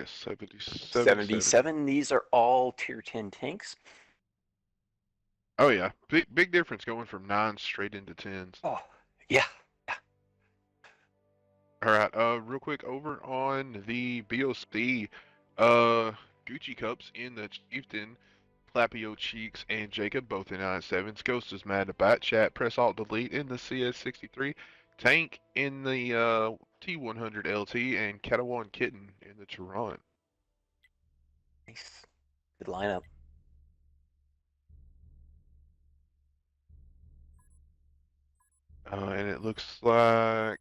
Yes, 77, 70. 77. These are all tier 10 tanks. Oh yeah, big difference going from 9s straight into 10s. Oh, yeah. Yeah. All right, real quick over on the BOC, Gucci Cups in the Chieftain, Clapio Cheeks and Jacob both in I-7s. Ghost is mad about chat. Press Alt Delete in the CS63. Tank in the T100 LT and Catalan Kitten in the Tehran. Nice. Good lineup. And it looks like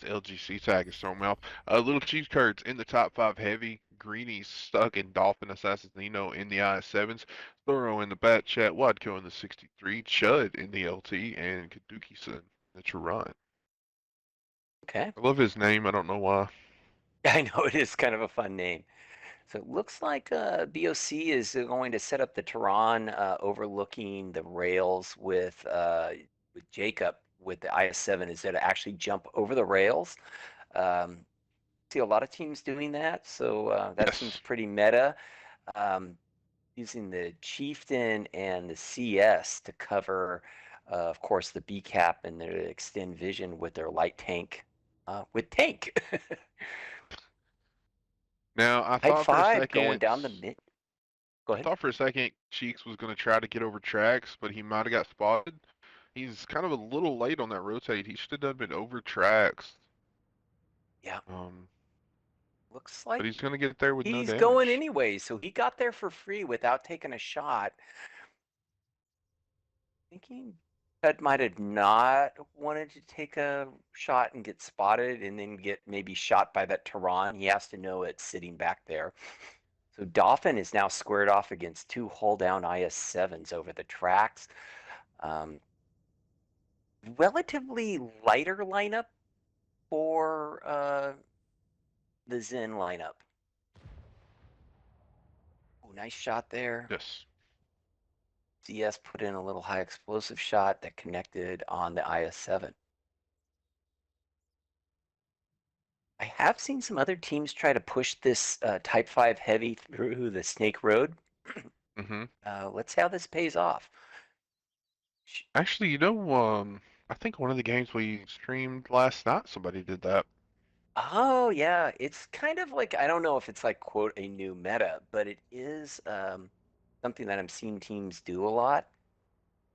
the LGC tag is throwing me off. Little Chiefs cards in the top 5 heavy. Greenies stuck in Dolphin Assassino in the I-7s. Thorough in the Bat Chat. Wadko in the 63. Chud in the LT. And Kaduki-san in the Tehran. Okay. I love his name. I don't know why. I know it is kind of a fun name. So it looks like BOC is going to set up the Tehran overlooking the rails with Jacob with the IS-7 is to actually jump over the rails. Um, See a lot of teams doing that, so that seems Yes. pretty meta. Um, Using the Chieftain and the CS to cover, of course, the B cap and their extend vision with their light tank with tank. Now, Type 5 going down the mid. Go I ahead. thought for a second Cheeks was going to try to get over tracks, but he might have got spotted. He's kind of a little late on that rotate. He should have done it over tracks. Yeah, Um, looks like but he's going to get there with no he's going damage. anyway. So he got there for free without taking a shot. Thinking Ted might have not wanted to take a shot and get spotted and then get maybe shot by that Tehran. He has to know it's sitting back there. So Dolphin is now squared off against two hull down IS-7s over the tracks. Um, Relatively lighter lineup for the ZEN lineup. Oh, nice shot there. Yes. CS put in a little high explosive shot that connected on the IS-7. I have seen some other teams try to push this Type 5 heavy through the Snake Road. Hmm. Let's see how this pays off. Actually, I think one of the games we streamed last night, somebody did that. Oh, yeah. It's kind of like, I don't know if it's like, quote, a new meta, but it is something that I'm seeing teams do a lot.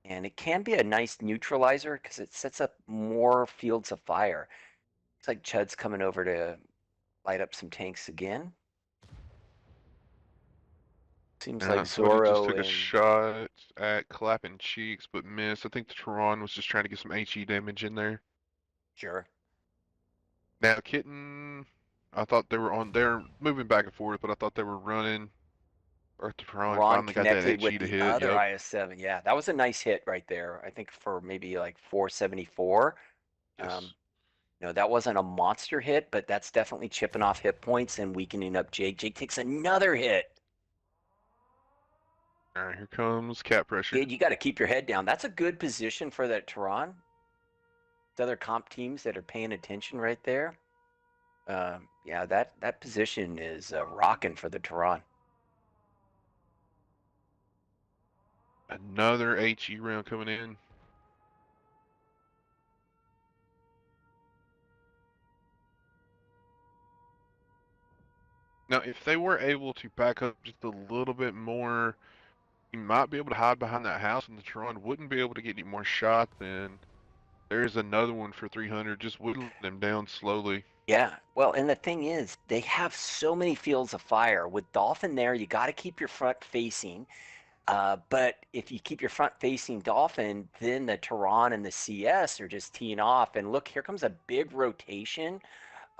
And it can be a nice neutralizer because it sets up more fields of fire. It's like Chud's coming over to light up some tanks again. Seems like Somebody just Zorro took a and shot at clapping cheeks, but missed. I think the Tehran was just trying to get some HE damage in there. sure. Now, Kitten, I thought they were on. They're moving back and forth, but I thought they were running. Or Tehran Ron finally got that connected with HE to the hit. other Yep. IS-7. Yeah, that was a nice hit right there. I think for maybe like 474. Yes. That wasn't a monster hit, but that's definitely chipping off hit points and weakening up Jake. Jake takes another hit. All right, here comes cap pressure. Kid, you got to keep your head down. That's a good position for that Tehran. Other comp teams that are paying attention right there. Yeah, that position is rocking for the Tehran. Another HE round coming in. Now, if they were able to back up just a little bit more, you might be able to hide behind that house, and the Tron wouldn't be able to get any more shot. Then there's another one for 300. Just whittling them down slowly. Yeah, well, and the thing is, they have so many fields of fire. With Dolphin there, you got to keep your front facing. But if you keep your front facing Dolphin, then the Tehran and the CS are just teeing off. And look, here comes a big rotation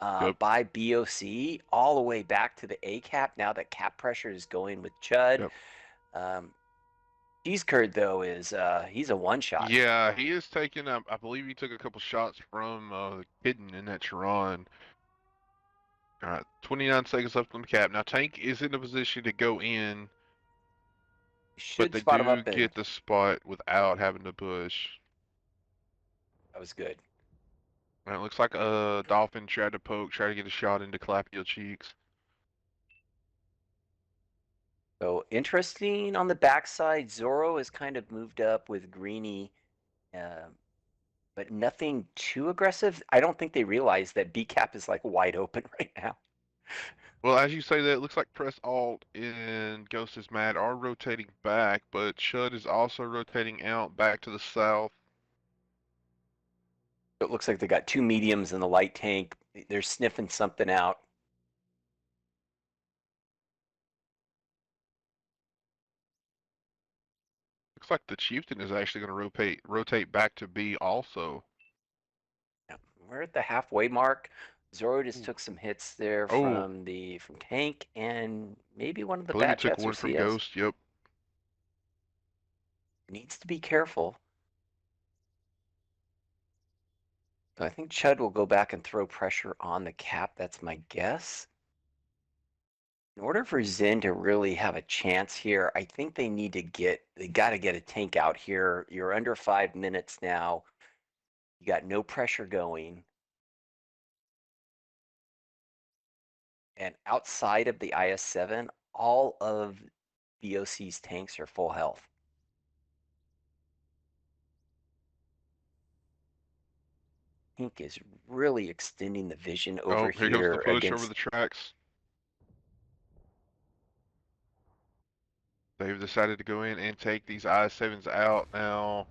Yep. by BOC all the way back to the A cap. Now that cap pressure is going with Chud. Yep. Um, Cheese Curd, though, is he's a one shot. Yeah, he is taking. I believe he took a couple shots from Hidden in that Tron. All right, 29 seconds left on the cap. Now Tank is in a position to go in, but Should they spot him do up, and get the spot without having to push. that was good. And it looks like a dolphin tried to poke, tried to get a shot into Calapio cheeks. So interesting on the backside. Zoro has kind of moved up with Greeny, uh, but nothing too aggressive. I don't think they realize that B cap is like wide open right now. Well, as you say that, it looks like Press Alt and Ghost is Mad are rotating back, but Chud is also rotating out back to the south. It looks like they got two mediums in the light tank. They're sniffing something out. Looks like the Chieftain is actually going to rotate back to B also. Yep. We're at the halfway mark. Zoro just Ooh. took some hits there Oh, from tank and maybe one of I the believe he bat took jets or one from CS. Ghost. Yep. Needs to be careful. So I think Chud will go back and throw pressure on the cap. That's my guess. In order for Zen to really have a chance here, I think they got to get a tank out here. You're under 5 minutes now. You got no pressure going. And outside of the IS-7, all of BOC's tanks are full health. Tank is really extending the vision over Oh, here comes the here push over against. the tracks. They've decided to go in and take these I-7s out now.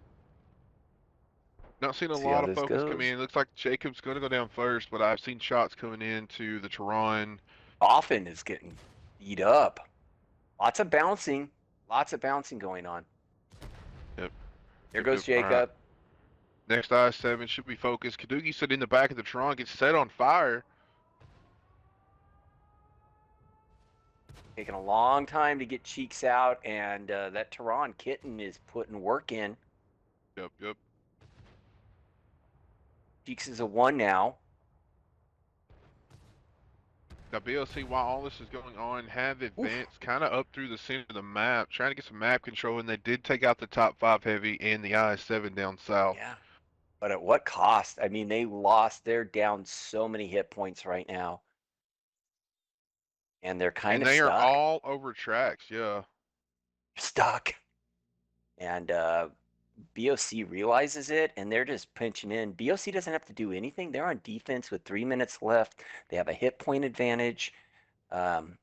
Not seeing a See how lot of this focus come goes. in. Looks like Jacob's going to go down first, but I've seen shots coming into the Tehran. Often is getting beat up. Lots of bouncing going on. Yep, There yep, goes yep. All right. Jacob. Next I-7 should be focused. Kadugi sit in the back of the Tehran, gets set on fire. Taking a long time to get Cheeks out, and that Tehran kitten is putting work in. Yep, yep. Cheeks is a 1 now. Now BLC, while all this is going on, have Oof. advanced kind of up through the center of the map, trying to get some map control, and they did take out the top 5 heavy and the I-7 down south. Yeah. But at what cost? I mean, they're down so many hit points right now. And they're kind And of they are stuck. all over tracks, yeah. Stuck. And BOC realizes it, and they're just pinching in. BOC doesn't have to do anything. They're on defense with 3 minutes left. They have a hit point advantage. Um,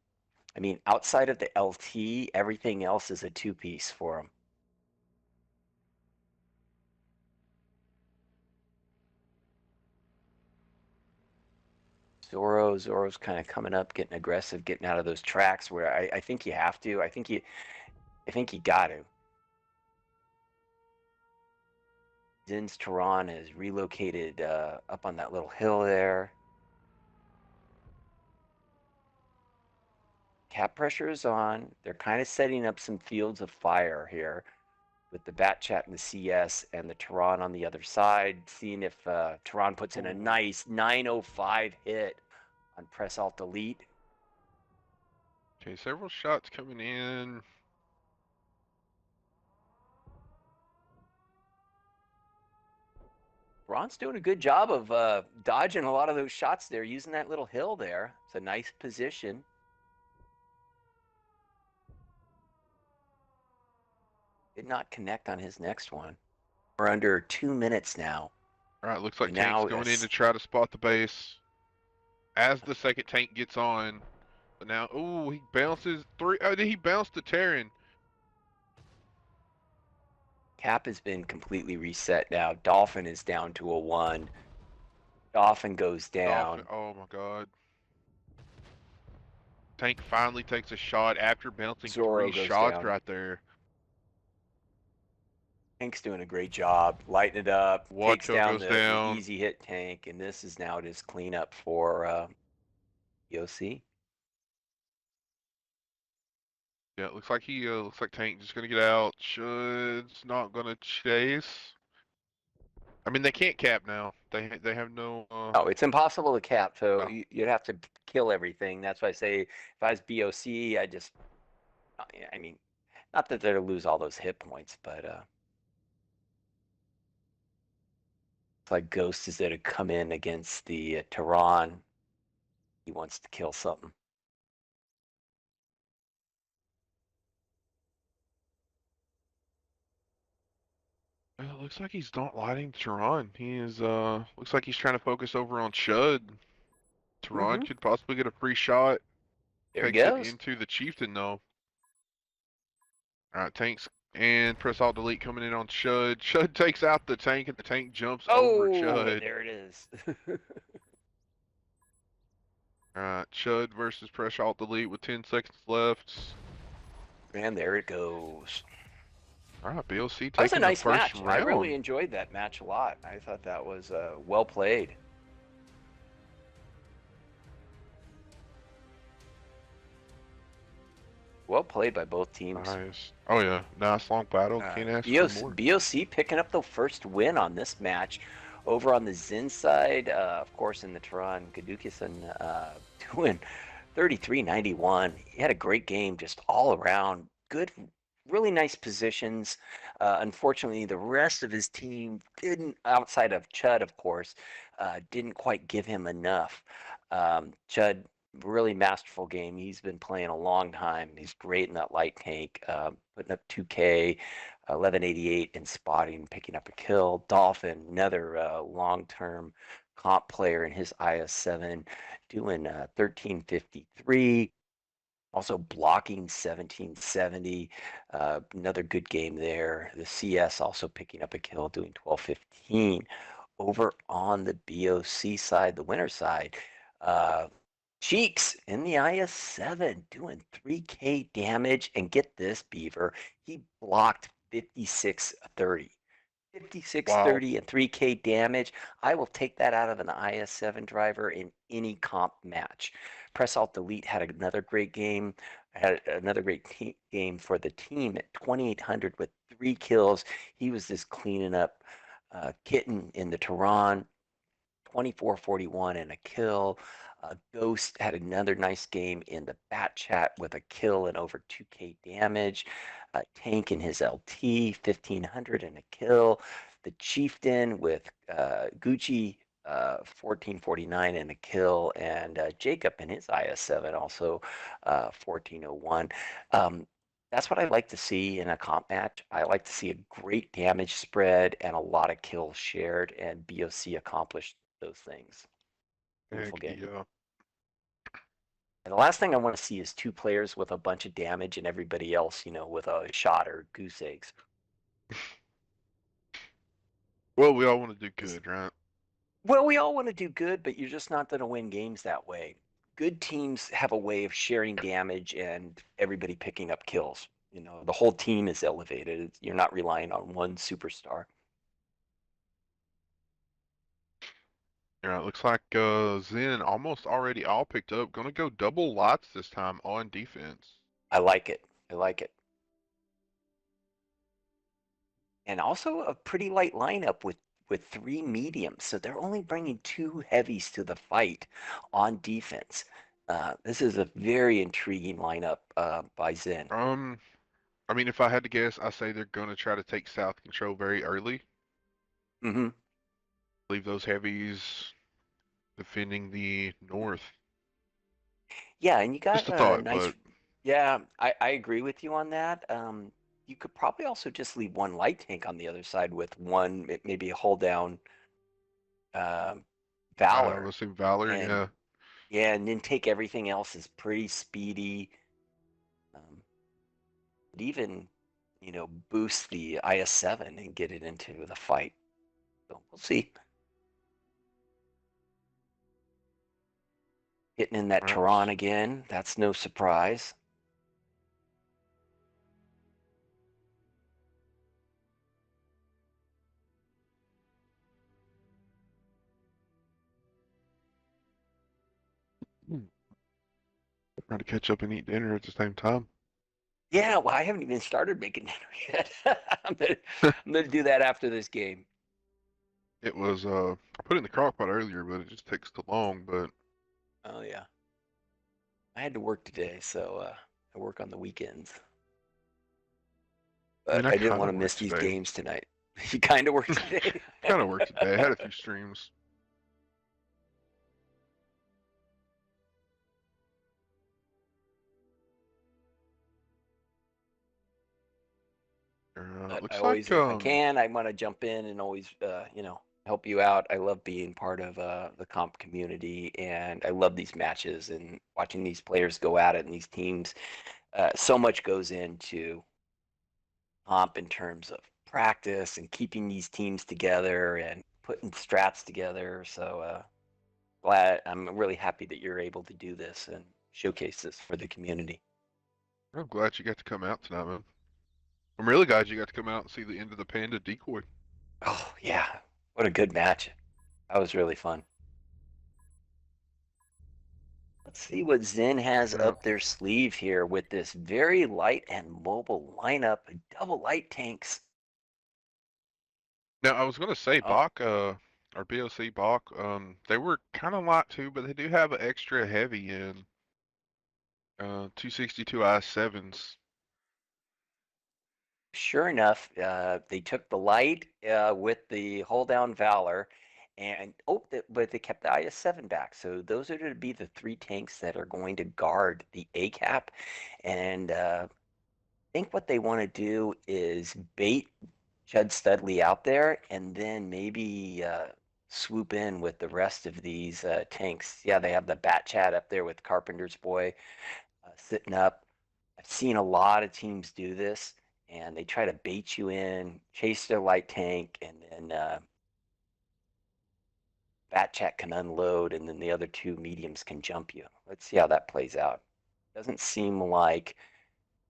I mean, outside of the LT, everything else is a two-piece for them. Zoro's kind of coming up, getting aggressive, getting out of those tracks where I think you have to. I think you got to. Zen's Tehran is relocated up on that little hill there. Cap pressure is on. They're kind of setting up some fields of fire here with the Bat Chat and the CS and the Tehran on the other side, seeing if Tehran puts in a Ooh. nice 905 hit on Press Alt Delete. Okay, several shots coming in. Tehran's doing a good job of dodging a lot of those shots there, using that little hill there. It's a nice position. Did not connect on his next one. We're under 2 minutes now. All right, looks like And Tank's now going in to try to spot the base as the second tank gets on. But now, ooh, he bounces three. Oh, did he bounce the Terran? Cap has been completely reset now. Dolphin is down to a 1. Dolphin goes Dolphin. down. Oh my God. Tank finally takes a shot after bouncing Zoro three goes shots down. right there. Tank's doing a great job. Lighting it up. Takes Watcho down goes the down. easy hit tank. And this is now just cleanup for BOC. Yeah, it looks like Tank just gonna get out. Should's not gonna chase. I mean, they can't cap now. They have no. Oh, it's impossible to cap. So Oh, you'd have to kill everything. That's why I say if I was BOC, I just, I mean, not that they'll lose all those hit points, but like Ghost is there to come in against the Tehran. He wants to kill something. It looks like he's not lighting Tehran. He is looks like he's trying to focus over on Chud. Tehran Mm-hmm. could possibly get a free shot. There he Takes it goes. into the Chieftain though. Alright, tanks and press alt delete coming in on Chud. Chud takes out the tank and the tank jumps over Oh, and Chud. there it is. Alright, Chud versus press alt delete with 10 seconds left. And there it goes. Alright, BOC That was a taking the nice first match. I really round. enjoyed that match a lot. I thought that was well played. Well played by both teams. Nice. Oh yeah, nice long battle. Can't ask for more. BOC picking up the first win on this match. Over on the ZEN side, of course, in the Tehran, Gadukison doing 33-91. He had a great game just all around. Good, really nice positions. Unfortunately, the rest of his team didn't, outside of Chud, of course, didn't quite give him enough. Chud, really masterful game. He's been playing a long time. He's great in that light tank, putting up 2K, 1188 in spotting, picking up a kill. Dolphin, another long-term comp player in his IS-7, doing 1353. Also blocking 1770. Another good game there. The CS also picking up a kill, doing 1215. Over on the BOC side, the winner side, uh, Cheeks in the IS-7 doing 3K damage. And get this, Beaver, he blocked 5630. Wow. 5630 and 3K damage. I will take that out of an IS-7 driver in any comp match. Press Alt Delete had another great game. Had another great game for the team at 2800 with 3 kills. He was just cleaning up kitten in the Tehran. 2441 and a kill. Ghost had another nice game in the Bat Chat with a kill and over 2K damage. Tank in his LT, 1500 and a kill. The Chieftain with Gucci, 1449 and a kill. And Jacob in his IS-7 also 1401. That's what I like to see in a comp match. I like to see a great damage spread and a lot of kills shared, and BOC accomplished those things. Beautiful Heck game. yeah. And the last thing I want to see is two players with a bunch of damage and everybody else, with a shot or goose eggs. Well, we all want to do 'Cause- good, right? Well, we all want to do good, but you're just not going to win games that way. Good teams have a way of sharing damage and everybody picking up kills. The whole team is elevated. You're not relying on one superstar. Yeah, it looks like Zen almost already all picked up. Gonna go double lots this time on defense. I like it. I like it. And also a pretty light lineup with three mediums. So they're only bringing two heavies to the fight on defense. This is a very intriguing lineup by Zen. Um, I mean, if I had to guess, I say they're gonna try to take South control very early. Hmm. Leave those heavies defending the North. Yeah, and you got Just a a thought, nice. but Yeah, I agree with you on that. You could probably also just leave one light tank on the other side with one, maybe a hold down um Valor, let's see, Valor, and yeah. yeah, and then take everything else is pretty speedy. Um, even boost the IS-7 and get it into the fight. So we'll see. Hitting in that All right, Tehran again. That's no surprise. trying to catch up and eat dinner at the same time. Yeah, well, I haven't even started making dinner yet. I'm gonna do that after this game. It was I put it in the crock pot earlier, but it just takes too long. But Oh yeah, I had to work today, so I work on the weekends. I mean, But I I didn't kind want of to miss worked these today. games tonight. You kind of work today. Kind of worked today. I had a few streams. But I Looks like always, if I can, I want to jump in and always, help you out. I love being part of the comp community, and I love these matches and watching these players go at it and these teams. So much goes into comp in terms of practice and keeping these teams together and putting strats together. So I'm really happy that you're able to do this and showcase this for the community. I'm glad you got to come out tonight, man. I'm really glad you got to come out and see the end of the Panda decoy. Oh yeah, what a good match! That was really fun. Let's see what Zen has Yeah. up their sleeve here with this very light and mobile lineup, double light tanks. Now I was gonna say Oh, BOC, or BOC BOC, they were kind of light too, but they do have an extra heavy in 262 I-7s. sure enough, they took the light with the hold down Valor, and but they kept the IS-7 back. So those are to be the three tanks that are going to guard the ACAP. And I think what they want to do is bait Chud Studley out there, and then maybe swoop in with the rest of these tanks. Yeah, they have the Bat Chat up there with Carpenter's Boy sitting up. I've seen a lot of teams do this, and they try to bait you in, chase their light tank, and then Bat Chat can unload, and then the other two mediums can jump you. Let's see how that plays out. Doesn't seem like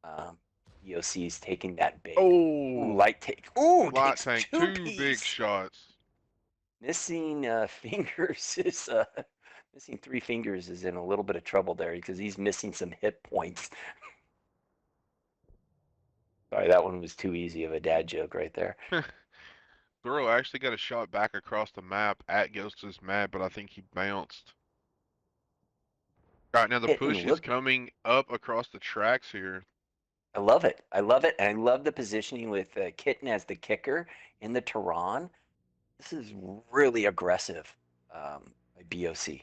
um, EOC is taking that bait. Ooh, Oh, light take. Ooh, light takes tank, two two big piece. shots. Missing fingers is missing three fingers is in a little bit of trouble there because he's missing some hit points. Sorry, that one was too easy of a dad joke right there. Zoro actually got a shot back across the map at Ghost's map, but I think he bounced. All right, now the Hitting, push is look, coming up across the tracks here. I love it. I love it, and I love the positioning with Kitten as the kicker in the Tehran. This is really aggressive by BOC.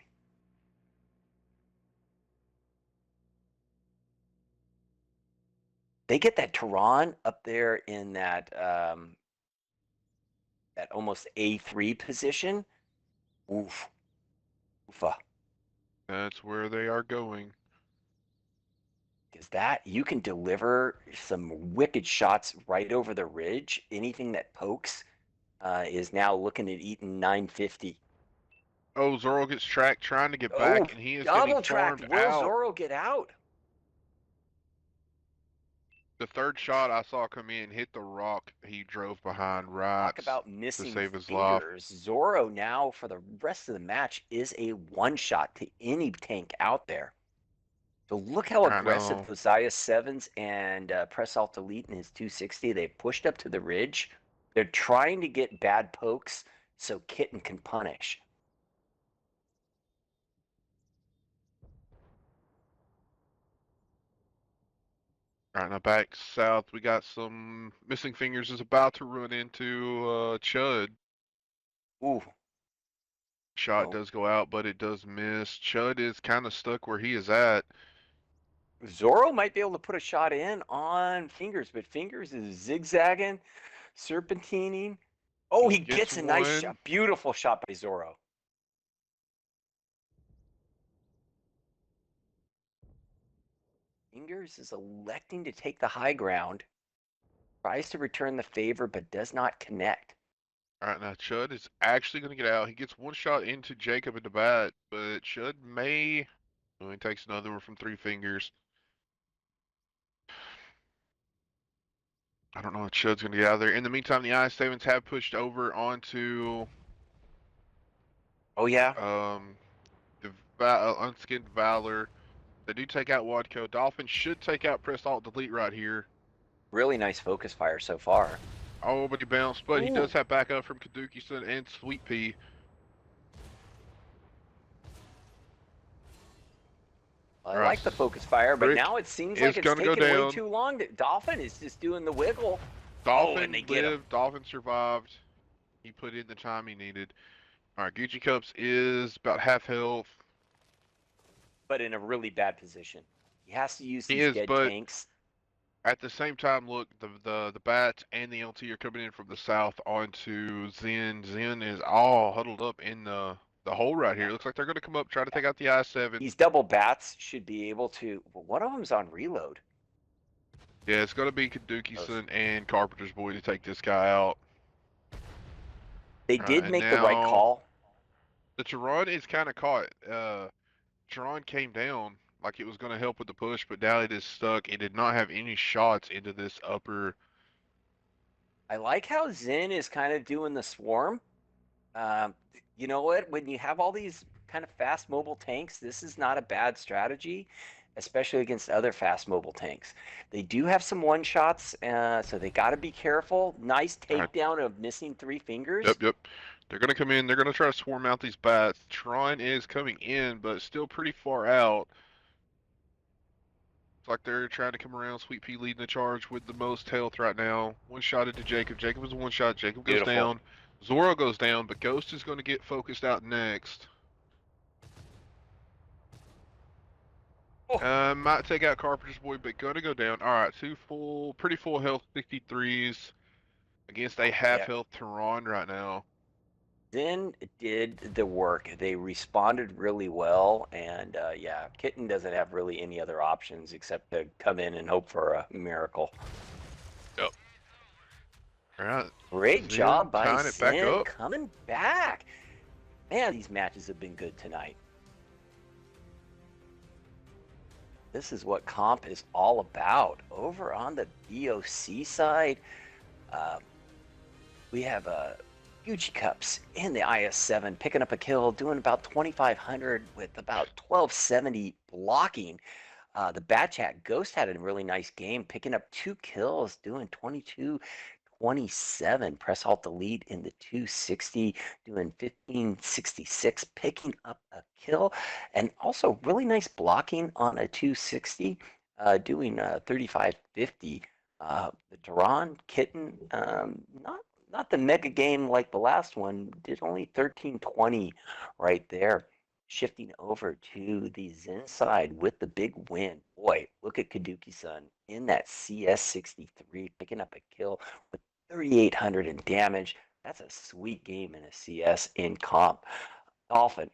They get that Tehran up there in that almost A3 position. Oof, oofa. That's where they are going. Because that you can deliver some wicked shots right over the ridge. Anything that pokes is now looking at eating 950. Oh, Zoro gets tracked trying to get Oh, back, and he is getting double tracked. farmed Will out. Zoro get out? The third shot I saw come in hit the rock he drove behind right Talk about to missing save his life. fingers. Zoro now for the rest of the match is a one shot to any tank out there. So look how I aggressive know. those IS-7s and Press Alt Delete in his 260. They pushed up to the ridge. They're trying to get bad pokes so Kitten can punish. All right, now back south, we got some missing fingers is about to run into Chud. Ooh, Shot oh. does go out, but it does miss. Chud is kind of stuck where he is at. Zoro might be able to put a shot in on Fingers, but Fingers is zigzagging, serpentining. Oh, He he gets gets a nice one. shot. Beautiful shot by Zoro. Fingers is electing to take the high ground, tries to return the favor, but does not connect. All right, now Chud is actually going to get out. He gets one shot into Jacob at the bat, but Chud may. Oh, he takes another one from three fingers. I don't know if Chud's going to get out of there. In the meantime, the IS-7s have pushed over onto Oh, yeah. the Unskinned Valor. They do take out Wadco. Dolphins should take out Press Alt Delete right here. Really nice focus fire so far. Oh, but he bounced. But he does Ooh, have backup from Kaduki-san and Sweet Pea. I All right, like the focus fire, but Brick now it seems like is it's going to go taking way down. too long. Dolphin is just doing the wiggle. Oh, and they Dolphin get him. lived. Dolphin survived. He put in the time he needed. All right, Gucci Cups is about half health. But in a really bad position. He has to use He these is, dead but tanks. at the same time, look, the bats and the LT are coming in from the south onto Zen. Zen is all huddled up in the hole right here. Yeah, It looks like they're going to come up, try to yeah. take out the I-7. These double bats should be able to. Well, one of them's on reload. Yeah, it's going to be Those. Kadukison and Carpenter's boy to take this guy out. They All right, did and make the right now call. the Tehran is kind of caught. Tehran came down like it was going to help with the push, but now it is stuck. It did not have any shots into this upper. I like how Zen is kind of doing the swarm. Um, you know what? When you have all these kind of fast mobile tanks, this is not a bad strategy, especially against other fast mobile tanks. They do have some one shots, so they got to be careful. Nice All right, takedown of missing three fingers. yep. They're going to come in. They're going to try to swarm out these bats. Tron is coming in, but still pretty far out. It's like they're trying to come around. Sweet Pea leading the charge with the most health right now. One shot into Jacob. Jacob is a one shot. Jacob goes Beautiful. down. Zoro goes down, but Ghost is going to get focused out next. Oh, Might take out Carpenter's boy, but gonna go down. All right, pretty full health 63s against a half yeah. health Tehran right now. Zen did the work. They responded really well, and yeah, Kitten doesn't have really any other options except to come in and hope for a miracle. Yep. All right, Great Zen job by tying it back Zen up. coming back. Man, these matches have been good tonight. This is what comp is all about. Over on the BOC side, uh, we have Gucci Cups in the IS-7 picking up a kill, doing about 2,500 with about 1,270 blocking. The Bat Chat Ghost had a really nice game, picking up 2 kills, doing 22-27. Press Alt Delete in the 260, doing 1566, picking up a kill, and also really nice blocking on a 260, doing 3550. The Duran Kitten, not the mega game like the last one, did only 1320 right there. Shifting over to the Zen side with the big win. Boy, look at Kaduki-san in that CS63, picking up a kill with 3,800 in damage. That's a sweet game in a CS in comp. Dolphin,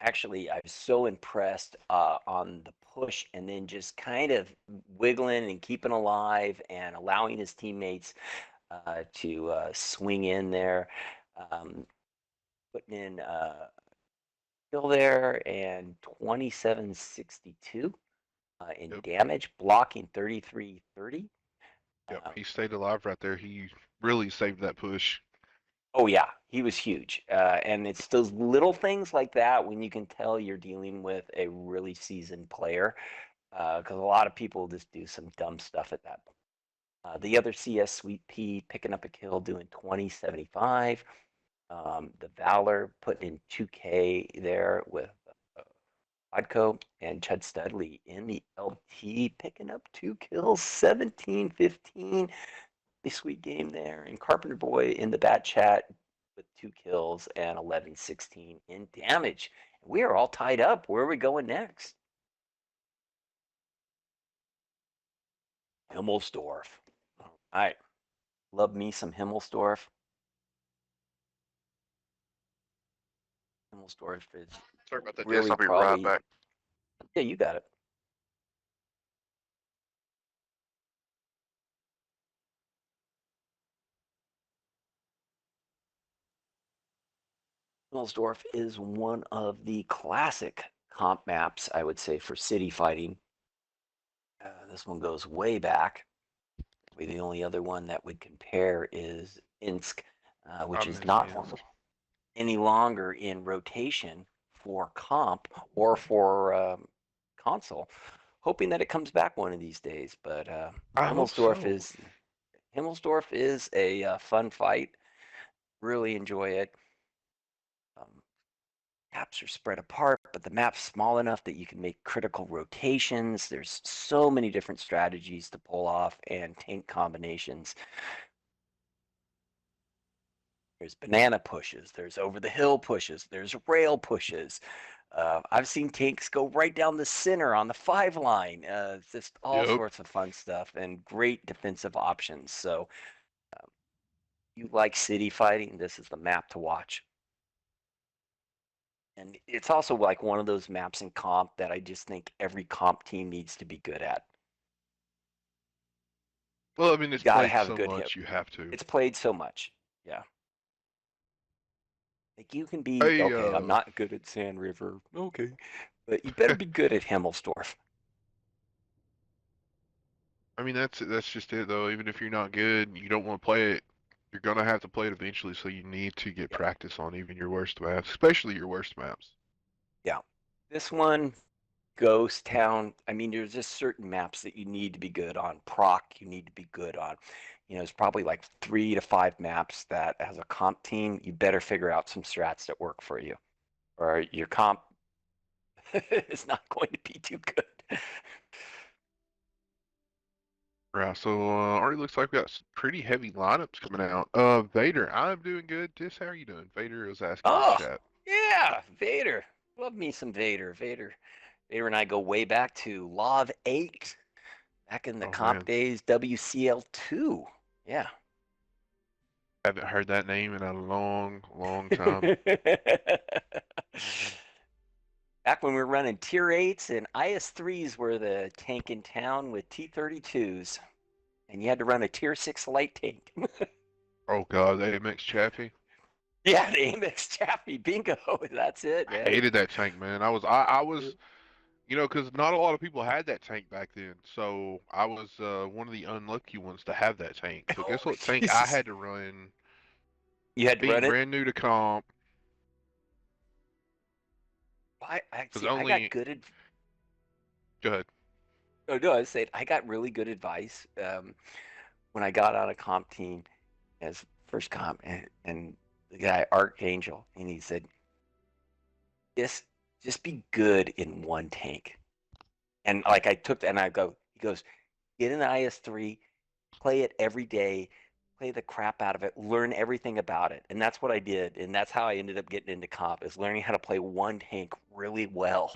actually, I was so impressed on the push and then just kind of wiggling and keeping alive and allowing his teammates to swing in there, um, putting in kill there and 2762 in Yep. damage, blocking 3330. Yep. Um, He stayed alive right there. He really saved that push. oh yeah, he was huge, and it's those little things like that when you can tell you're dealing with a really seasoned player, because a lot of people just do some dumb stuff at that point. The other CS Sweet Pea picking up a kill, doing 2075. The Valor putting in 2K there with Podco and Chud Studley in the LT, picking up 2 kills, 17-15. A sweet game there. And Carpenter Boy in the Bat Chat with 2 kills and 11-16 in damage. We are all tied up. Where are we going next? Himmelsdorf. All right. Love me some Himmelsdorf. Himmelsdorf is Sorry about that, Jess. really I'll be right probably. back. Yeah, you got it. Himmelsdorf is one of the classic comp maps, I would say, for city fighting. This one goes way back. The only other one that would compare is Insk, I which is miss not Insk. any longer in rotation for comp or for console. Hoping that it comes back one of these days. But I hope Himmelsdorf so. is Himmelsdorf is a fun fight. Really enjoy it. Um, Maps are spread apart, but the map's small enough that you can make critical rotations. There's so many different strategies to pull off and tank combinations. There's banana pushes. There's over the hill pushes. There's rail pushes. I've seen tanks go right down the center on the 5 line. Just all Yep. sorts of fun stuff and great defensive options. So you like city fighting, this is the map to watch. And it's also like one of those maps in comp that I just think every comp team needs to be good at. Well, I mean, You it's got to played have a so good hit. much, you have to. It's played so much. Yeah. Like you can be, Hey, okay, I'm not good at Sand River. Okay. But you better be good at Himmelsdorf. I mean, that's just it though. Even if you're not good, you don't want to play it. You're gonna have to play it eventually, so you need to get Yeah. practice on even your worst maps, especially your worst maps. Yeah. This one, Ghost Town. I mean, there's just certain maps that you need to be good on. Proc, you need to be good on. There's probably like 3 to 5 maps that, as a comp team, you better figure out some strats that work for you, or your comp is not going to be too good. Right, so already looks like we got some pretty heavy lineups coming out. Vader, I'm doing good. Tis, how are you doing? Vader was asking in the Oh, chat. yeah, Vader. Love me some Vader. Vader and I go way back to Law of 8, back in the Oh comp man, days, WCL2. Yeah. haven't heard that name in a long, long time. Back when we were running tier 8s and IS3s were the tank in town with T32s. And you had to run a tier 6 light tank. Oh god, AMX Chaffee. Yeah, the Amex Chaffee. Bingo. That's it, I man. hated that tank, man. I was, because not a lot of people had that tank back then. So I was one of the unlucky ones to have that tank. So Oh, guess what tank I Jesus. had to run? You had to Being run it? brand new to comp, I because see. I got only good. good. Oh no, I said I got really good advice when I got on a comp team as first comp, and the guy Archangel, and he said, just just be good in one tank. And like I took that, and I go, he goes, get an IS3, play it every day, play the crap out of it, learn everything about it, and that's what I did, and that's how I ended up getting into comp is learning how to play one tank really well,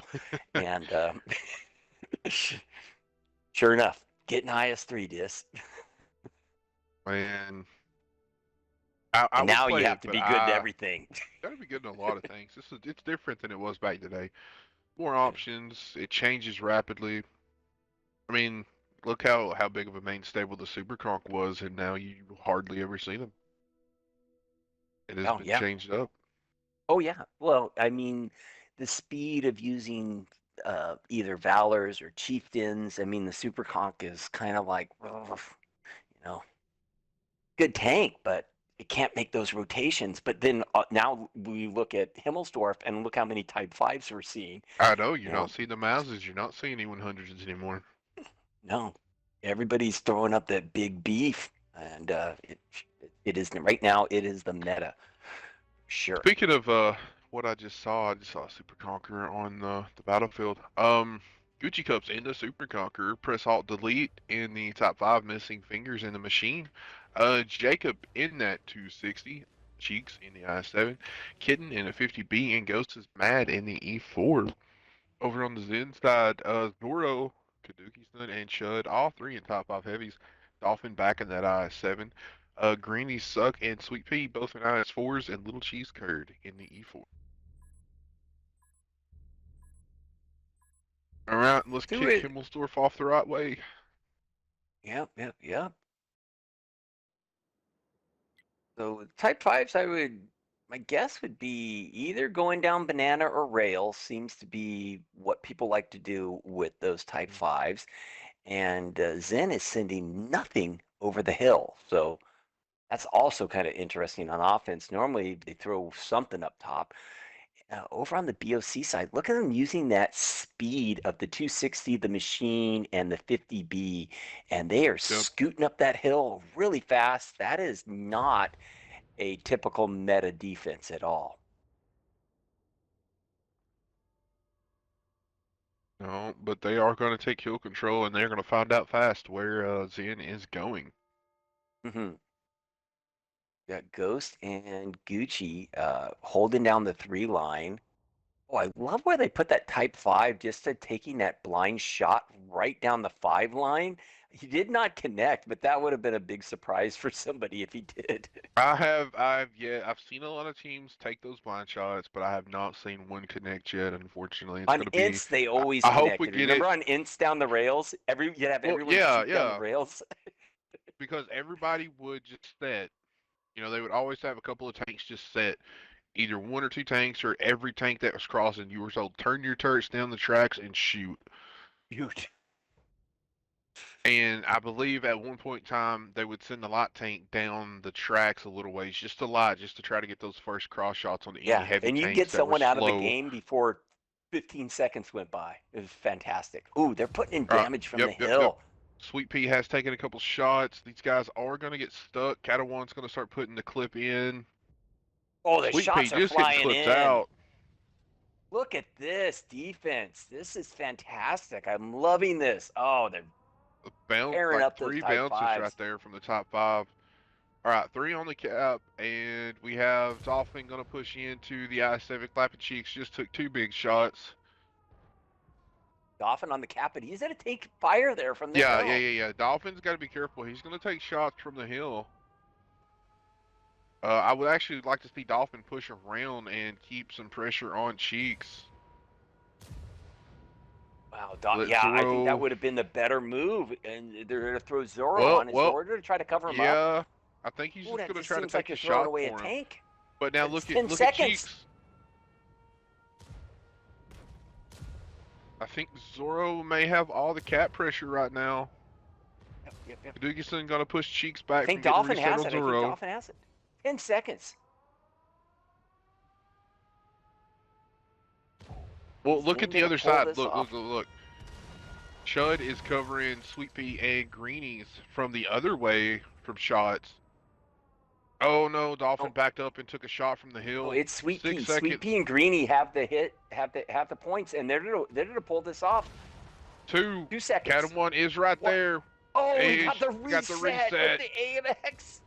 and sure enough, get an IS3 disc. Man, I And would now you play have it, to but be good at I everything. gotta be good in a lot of things. It's different than it was back today. More Yeah. options. It changes rapidly. I mean, look how big of a main stable the Super Conch was, and now you hardly ever see them. It has Oh been yeah. changed up. Oh yeah. Well, I mean, the speed of using either valors or chieftains. I mean, the super conch is kind of like, ugh, you know, good tank, but it can't make those rotations. But then now we look at Himmelsdorf and look how many Type 5s we're seeing. I know you're You not know, seeing the Mouses, you're not seeing any 100s anymore. no, everybody's throwing up that big beef, and it is right now. It is the meta, sure. Speaking of what I just saw Super Conqueror on the battlefield. Gucci Cups in the Super Conqueror. Press Alt Delete in the top 5 missing fingers in the machine. Jacob in that 260. Cheeks in the I7. Kitten in a 50B and Ghost is mad in the E4. Over on the Zen side, Zoro, Kaduki-san, and Chud, all three in top 5 heavies. Dolphin back in that IS7. Greeny Suck and Sweet Pea both in IS4s, and Little Cheese Curd in the E4. All right, let's Do kick it. Himmelsdorf off the right way. Yep, yep, yep. So Type 5s, my guess would be either going down banana or rail seems to be what people like to do with those Type 5s. And Zen is sending nothing over the hill. So that's also kind of interesting on offense. Normally they throw something up top. Over on the BOC side, look at them using that speed of the 260, the machine, and the 50B, and they are Yep. scooting up that hill really fast. That is not a typical meta defense at all. No, but they are going to take hill control, and they're going to find out fast where Zen is going. Mm-hmm. got Ghost and Gucci holding down the 3 line. Oh, I love where they put that Type 5 just to taking that blind shot right down the 5 line. He did not connect, but that would have been a big surprise for somebody if he did. I've seen a lot of teams take those blind shots, but I have not seen one connect yet. Unfortunately, it's On gonna be. ints, they I, always I hope we connected. get it. Remember on ints down the rails? You'd have Well, everyone yeah, shoot down the yeah, rails. because everybody would just set. They would always have a couple of tanks just set, either one or two tanks, or every tank that was crossing. You were told turn your turrets down the tracks and shoot. Huge. And I believe at one point in time they would send the light tank down the tracks a little ways, just a lot, just to try to get those first cross shots on any Yeah, heavy and you tanks get that were someone out of the slow. game before 15 seconds went by. It was fantastic. Ooh, they're putting in All right, damage from yep, the yep, yep. hill. Sweet Pea has taken a couple shots. These guys are going to get stuck. Catawan's going to start putting the clip in. Oh, the Sweet Pea shots are just getting flying clipped in. out. Look at this defense. This is fantastic. I'm loving this. Oh, they're tearing Like up those three Type bounces right 5s. there from the top five. All right, three on the cap, and we have Dolphin going to push into the I-7. Clapping Cheeks just took two big shots. Dolphin on the cap, but he's going to take fire there from the Yeah, yeah, hill. yeah, yeah. Dolphin's got to be careful. He's going to take shots from the hill. I would actually like to see Dolphin push around and keep some pressure on Cheeks. Wow, Let yeah, I think that Zoro. would have been the better move, and they're going to throw Zoro Well, on. Is well, Zoro to try to cover him up? yeah. I think he's Ooh, just that going to just try to seems like take you're the throwing shot away a for him. tank. But now It's look 10 at seconds. Cheeks. I think Zoro may have all the cap pressure right now. Yep, yep, yep. Dugisson going to push Cheeks I back from think getting a Dolphin reset has on it. I think Zoro. Dolphin has it. 10 seconds. Well, Is look at Zen the going to other pull side. this Look, look, off? look, look. Chud is covering Sweet Pea and Greenies from the other way from shots. Oh no, Dolphin Oh, backed up and took a shot from the oh, hill. it's Sweet Six Pea. Sweet seconds. Pea and Greenie have the hit, have the points, and they're gonna pull this off. Two. 2 seconds. Catamon is right What? there. Oh, he got Ish. the Got the reset with reset. the AMX.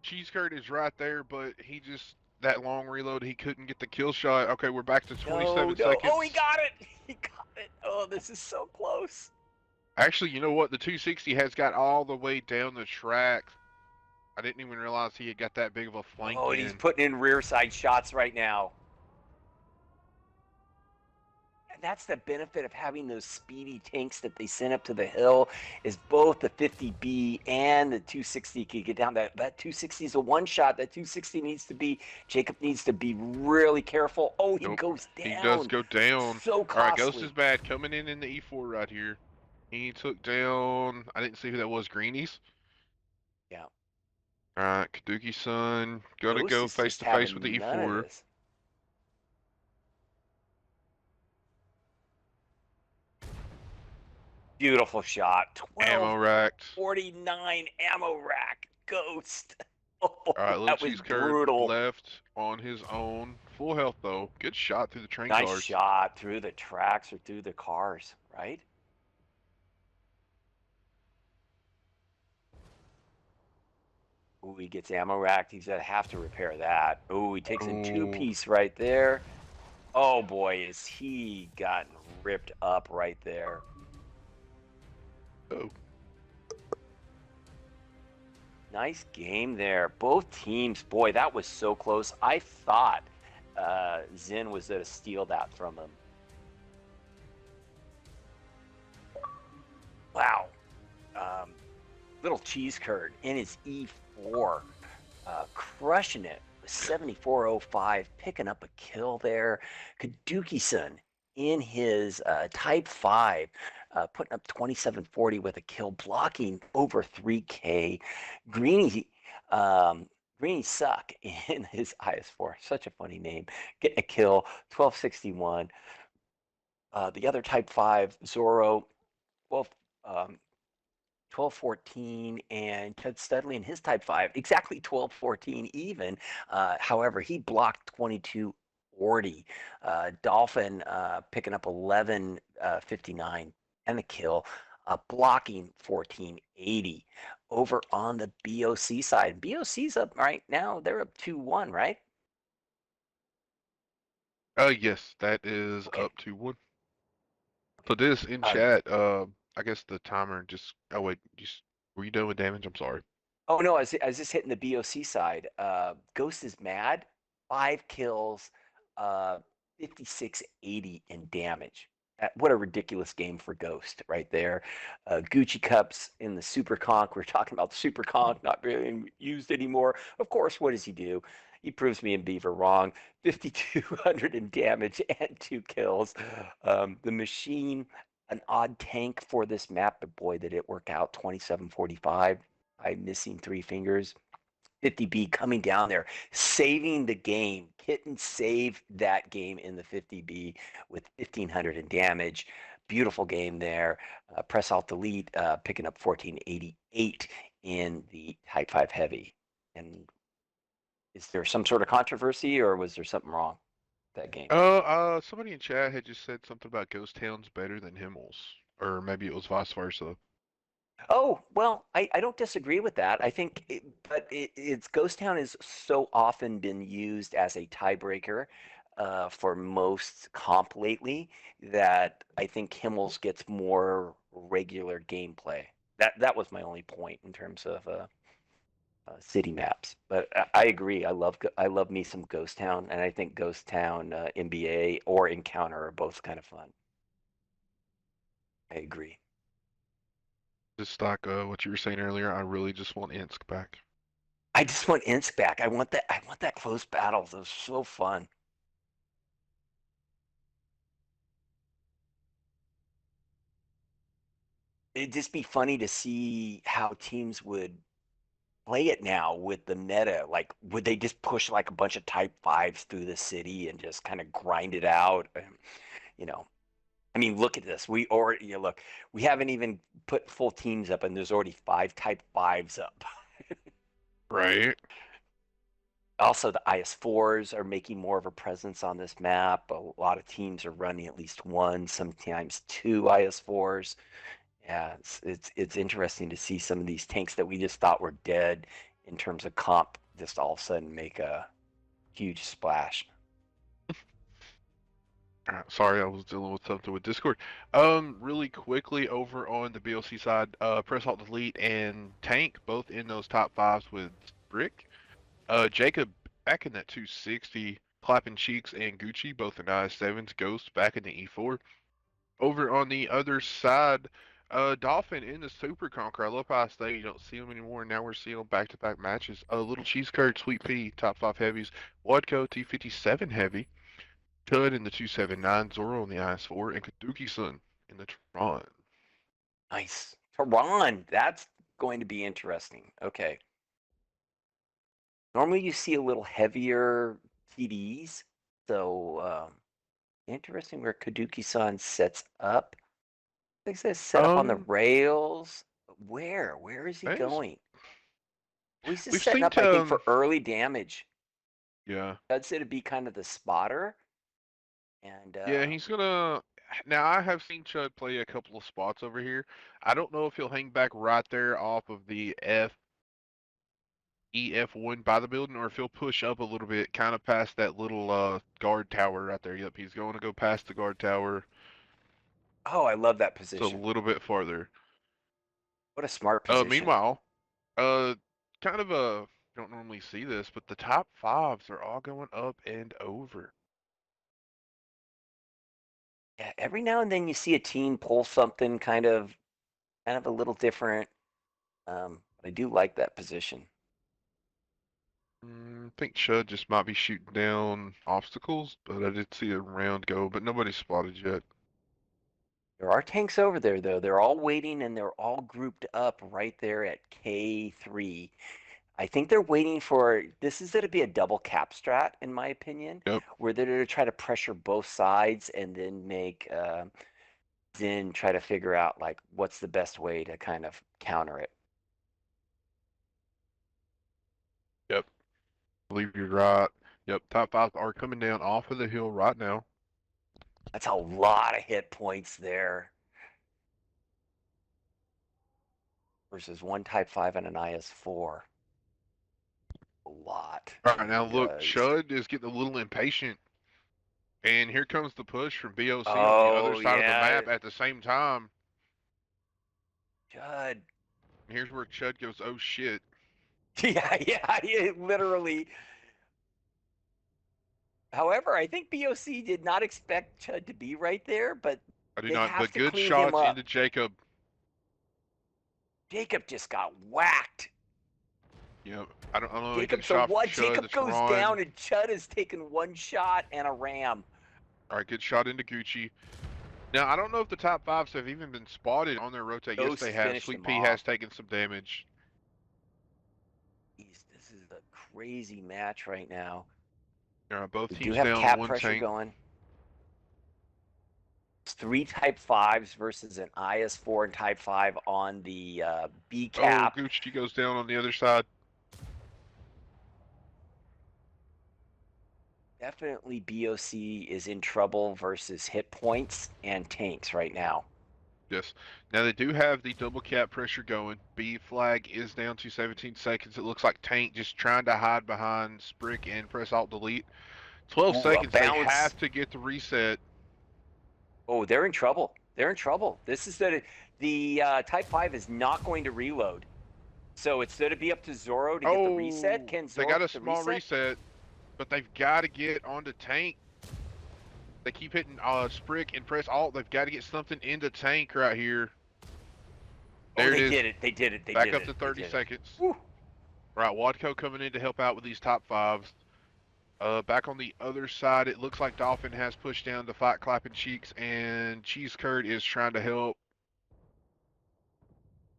Cheese Curd is right there, but he just that long reload he couldn't get the kill shot. Okay, we're back to No, 27 no. seconds. Oh, he got it. He got it. Oh, this is so close. Actually, you know what? The 260 has got all the way down the track. I didn't even realize he had got that big of a flank Oh, and he's in. putting in rear side shots right now. And that's the benefit of having those speedy tanks that they send up to the hill is both the 50B and the 260 can get down. That 260 is a one shot. That 260 Jacob needs to be really careful. Oh, he Nope. goes He does down. go down. So All right, Ghost is costly. bad. Coming in the E4 right here. He took down. I didn't see who that was. Greenies. Yeah. All right, Kaduki Sun. Gonna Ghost go is face just to face with having the none of E4. this. Beautiful shot. Ammo racked. 1249 ammo rack. Ghost. All right, Oh, little that was cheese curd brutal. left on his own. Full health though. Good shot through the train Nice cars. shot through the tracks or through the cars, right? Ooh, he gets ammo racked. He's gonna have to repair that. Ooh, he takes a Oh, two-piece right there. Oh boy, is he gotten ripped up right there. oh. Nice game there. Both teams, boy, that was so close. I thought Zen was going to steal that from him. Wow. Little cheese curd in his E4, crushing it with 74.05, picking up a kill there. Kaduki-san in his Type 5, putting up 2740 with a kill, blocking over 3K. Greeny, Greeny Suck in his IS4, such a funny name, getting a kill, 1261. The other Type 5, Zoro, 12, 1214, and Ted Studley in his Type 5, exactly 1214 even. However, he blocked 2240. Dolphin picking up 1159 and the kill. blocking 1480. Over on the BOC side, BOC's up right now. They're up 2-1, right? Yes, that is Okay. up to one. So this in Uh, chat, I guess the timer just. Oh wait, just were you done with damage? I'm sorry. Oh no, I was just hitting the BOC side. Ghost is mad. 5 kills, 5680 in damage. What a ridiculous game for Ghost right there. Gucci Cups in the Super Conk. We're talking about the Super Conk not being used anymore. Of course, what does he do? He proves me and Beaver wrong. 5200 in damage and 2 kills. The machine, an odd tank for this map, but boy, did it work out. 2745. I'm missing 3 fingers. 50B coming down there, saving the game. Kitten saved that game in the 50B with 1500 in damage. Beautiful game there. Press Alt Delete, picking up 1488 in the Type 5 Heavy. And is there some sort of controversy or was there something wrong with that game? Somebody in chat had just said something about Ghost Town's better than Himmels, or maybe it was vice versa. Oh, well, I don't disagree with that. I think, it's Ghost Town has so often been used as a tiebreaker for most comp lately that I think Himmels gets more regular gameplay. That was my only point in terms of city maps. But I agree. I love me some Ghost Town, and I think Ghost Town NBA or Encounter are both kind of fun. I agree. Just like what you were saying earlier, I really just want Insk back. I just want Insk back. I want that. I want that close battle. It was so fun. It'd just be funny to see how teams would play it now with the meta. Like, would they just push like a bunch of type fives through the city and just kind of grind it out? You know, I mean, look at this. We already, look, we haven't even put full teams up, and there's already 5 type 5s up. Right. Also, the IS4s are making more of a presence on this map. A lot of teams are running at least one, sometimes two IS4s. Yeah, it's interesting to see some of these tanks that we just thought were dead in terms of comp just all of a sudden make a huge splash. Sorry, I was dealing with something with Discord. Really quickly over on the BLC side, press alt delete and tank both in those top fives with Brick. Jacob back in that 260, clapping cheeks and Gucci both in IS7s. Ghost back in the E4. Over on the other side, Dolphin in the Super Conqueror. I love how I say you don't see them anymore. Now we're seeing them back-to-back matches. Little Cheese Curd, Sweet Pea, top five heavies. Wadco T57 heavy. Tud in the 279, Zoro in the IS4, and Kaduki-san in the Tron. Nice. Tehran, that's going to be interesting. Okay. Normally you see a little heavier TDs. So interesting where Kaduki-san sets up. I think it says set up on the Um, rails. Where? Where is he thanks. going? Well, he's just We've setting seen up, I think, for early damage. yeah, I'd say to be kind of the spotter. And yeah. He's gonna. Now I have seen Chud play a couple of spots over here. I don't know if he'll hang back right there off of the EF1 by the building, or if he'll push up a little bit, kind of past that little guard tower right there. Yep, he's going to go past the guard tower, oh, I love that so a position. little bit farther. What a smart position. Meanwhile, uh, kind of a don't normally see this, but the top fives are all going up and over. Yeah, every now and then you see a team pull something kind of a little different. But I do like that position. I think Chud just might be shooting down obstacles, but I did see a round go, but nobody's spotted yet. There are tanks over there though. They're all waiting and they're all grouped up right there at K3. I think they're waiting for this is going to be a double cap strat in my opinion, Yep, where they're going to try to pressure both sides and then make ZEN try to figure out like what's the best way to kind of counter it. yep. I believe you're right. Yep, top fives are coming down off of the hill right now. That's a lot of hit points there. versus one Type 5 and an IS-4. A lot. All right, now look, Because, Chud is getting a little impatient, and here comes the push from BOC on the other oh, side of the yeah, map at the same time. Judd. And here's where Chud goes, "Oh shit." Yeah, literally. However, I think BOC did not expect Chud to be right there, but I do they not, have but to good clean him shots into up. Jacob. Jacob just got whacked. You know, I don't know. He Jacob, gets so shot from what? Chud. Jacob That's goes Ron. down, and Chud has taken one shot and a ram. All right, good shot into Gucci. Now I don't know if the top fives have even been spotted on their rotate. Yes, they Ghost have. finished Sweet him Pea off. has taken some damage. Jeez, this is a crazy match right now. All right, both We do teams have down cap one pressure tank. going. It's three Type 5s versus an IS-4 and Type 5 on the B Oh, cap. Gucci goes down on the other side. Definitely BOC is in trouble versus hit points and tanks right now. Yes. Now they do have the double cap pressure going. B flag is down to 17 seconds. It looks like Tank just trying to hide behind Sprick and press Alt Delete. 12 Ooh, a seconds. They bounce. have to get the reset. Oh, they're in trouble. They're in trouble. This is the Type 5 is not going to reload. So it's going to be up to Zoro to get the reset. Oh, Can they Zoro got a get the small reset? reset, but they've got to get onto Tank. They keep hitting Sprick and press Alt. They've got to get something into Tank right here. Oh, There it they is. did it. They did it. They Back did up it. to They 30 did it. seconds. Woo. Right, Watco coming in to help out with these top fives. Back on the other side, it looks like Dolphin has pushed down to fight Clapping Cheeks, and Cheese Curd is trying to help.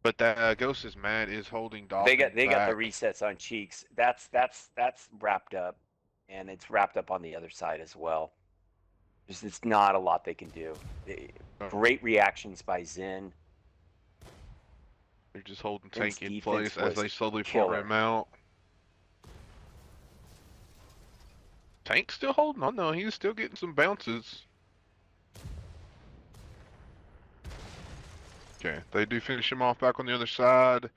But that Ghost is mad, is holding Dolphin They got the back. resets on Cheeks. That's wrapped up, and it's wrapped up on the other side as well. It's not a lot they can do. Great reactions by ZEN. They're just holding ZEN's Tank in defense place as was they slowly farm killer. him out. Tank's still holding on though, he's still getting some bounces. Okay, they do finish him off back on the other side.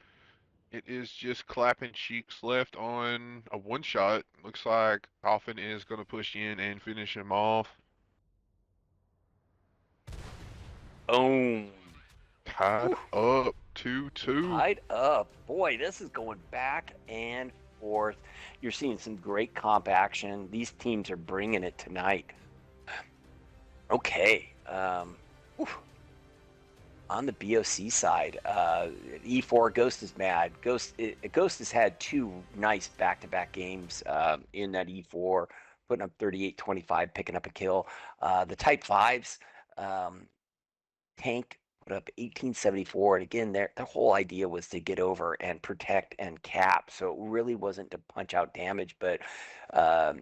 It is just Clapping Cheeks left on a one shot. Looks like Dolphin is going to push in and finish him off. Boom. Tied Whew. up 2-2. Tied up. Boy, this is going back and forth. You're seeing some great comp action. These teams are bringing it tonight. Okay. On the BOC side, E4 Ghost is mad. Ghost has had two nice back-to-back games in that E4, putting up 38-25, picking up a kill. The Type 5s, Tank put up 1874, and again, their whole idea was to get over and protect and cap, so it really wasn't to punch out damage, but what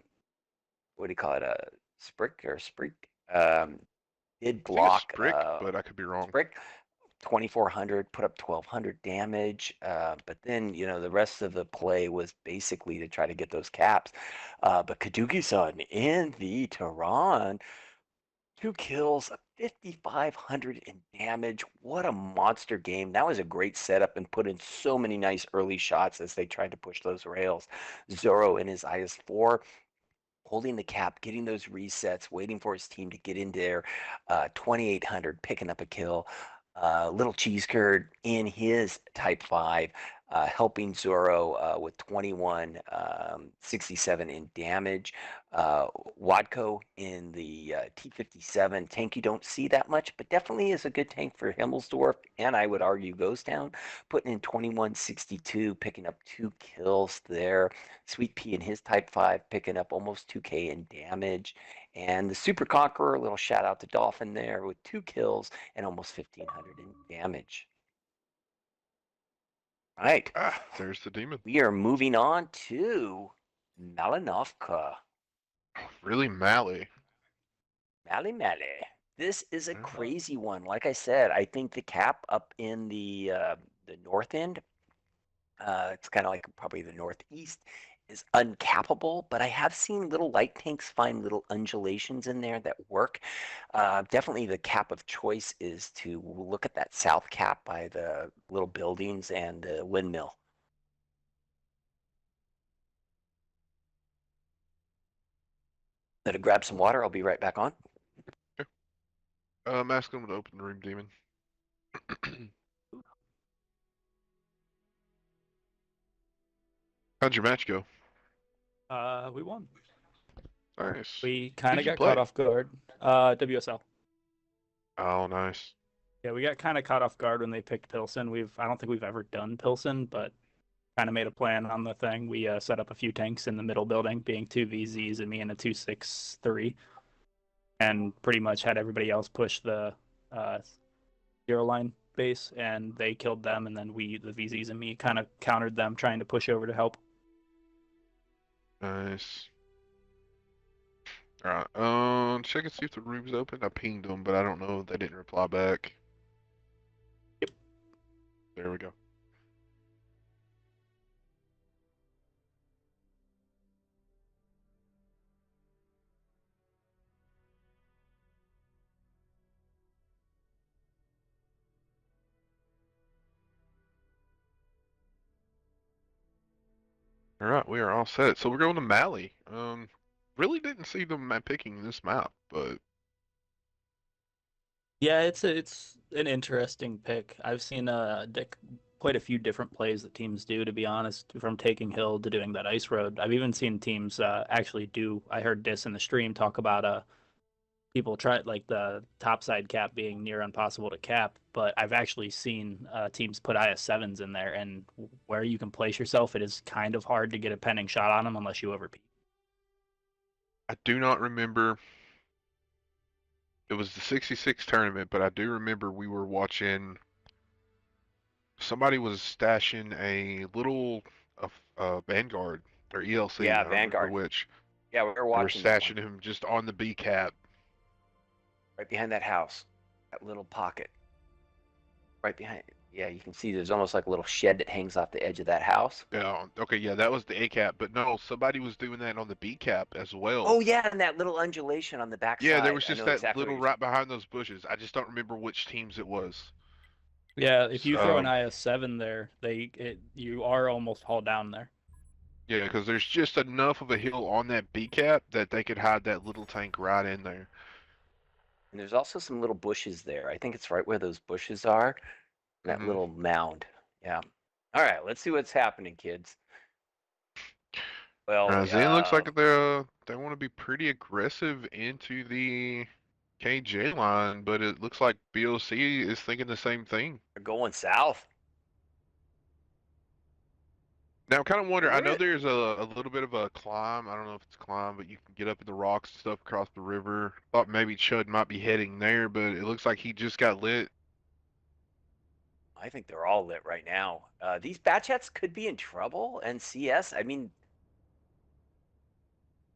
do you call it, a Sprick or Spreak? Did I think it's block Sprick, but I could be wrong. Sprick. 2400, put up 1200 damage, but then the rest of the play was basically to try to get those caps. But Kaduki-san in the Tehran, 2 kills, 5500 in damage. What a monster game. That was a great setup and put in so many nice early shots as they tried to push those rails. Zoro in his IS-4 holding the cap, getting those resets, waiting for his team to get in there. 2800, picking up a kill. Little Cheese Curd in his Type 5, helping Zoro with 2167 in damage. Wadko in the T57 tank you don't see that much, but definitely is a good tank for Himmelsdorf, and I would argue goes down, putting in 2162, picking up 2 kills there. Sweet Pea in his Type 5, picking up almost 2K in damage. And the Super Conqueror, a little shout out to Dolphin there with 2 kills and almost 1500 in damage. All right. Ah, there's the demon. We are moving on to Malinovka. Really Mally. Mali. This is a Mhm. crazy one. Like I said, I think the cap up in the north end, it's kind of like probably the northeast, is uncappable, but I have seen little light tanks find little undulations in there that work. Definitely the cap of choice is to look at that south cap by the little buildings and the windmill. Let it grab some water. I'll be right back on. Okay. Ask them to open the room, demon. How'd your match go? We won. Nice. We kind Who'd of you got caught play? off guard. WSL. Oh, nice. Yeah, we got kind of caught off guard when they picked Pilsen. I don't think we've ever done Pilsen, but kind of made a plan on the thing. We set up a few tanks in the middle building, being two VZs and me in a 263, and pretty much had everybody else push the uh, zero line base, and they killed them, and then we, the VZs and me, kind of countered them, trying to push over to help. Nice. All right. Check and see if the room's open. I pinged them, but I don't know if they didn't reply back. Yep. There we go. All right, we are all set. So we're going to Mali. Really didn't see them picking this map, but Yeah, it's an interesting pick. I've seen quite a few different plays that teams do, to be honest, from taking hill to doing that ice road. I've even seen teams actually do. I heard Dis in the stream talk about people try like the topside cap being near impossible to cap, but I've actually seen teams put IS-7s in there, and where you can place yourself, it is kind of hard to get a pending shot on them unless you overpeak. I do not remember. It was the 66 tournament, but I do remember we were watching. Somebody was stashing a little Vanguard or ELC. Yeah, I don't remember Vanguard. which. Yeah, we were They were watching that one stashing him just on the B cap. right behind that house, that little pocket right behind. Yeah, you can see there's almost like a little shed that hangs off the edge of that house. Yeah, okay, yeah, that was the A cap, but no, somebody was doing that on the B cap as well. Oh yeah, and that little undulation on the Yeah, there backside. was I just know that exactly what little you're saying. right behind those bushes. I just don't remember which teams it was. Yeah, if you throw an So, IS-7 there, you are almost hauled down there. yeah, because there's just enough of a hill on that B cap that they could hide that little tank right in there. And there's also some little bushes there. I think it's right where those bushes are, that Hmm. little mound. Yeah. All right, let's see what's happening, kids. Well, ZEN looks like they want to be pretty aggressive into the KJ line, but it looks like BOC is thinking the same thing. they're going south. Now, I'm kind of wondering. I know We're there's a little bit of a climb. I don't know if it's a climb, but you can get up in the rocks and stuff across the river. Thought maybe Chud might be heading there, but it looks like he just got lit. I think they're all lit right now. These Batchets could be in trouble, and CS. I mean,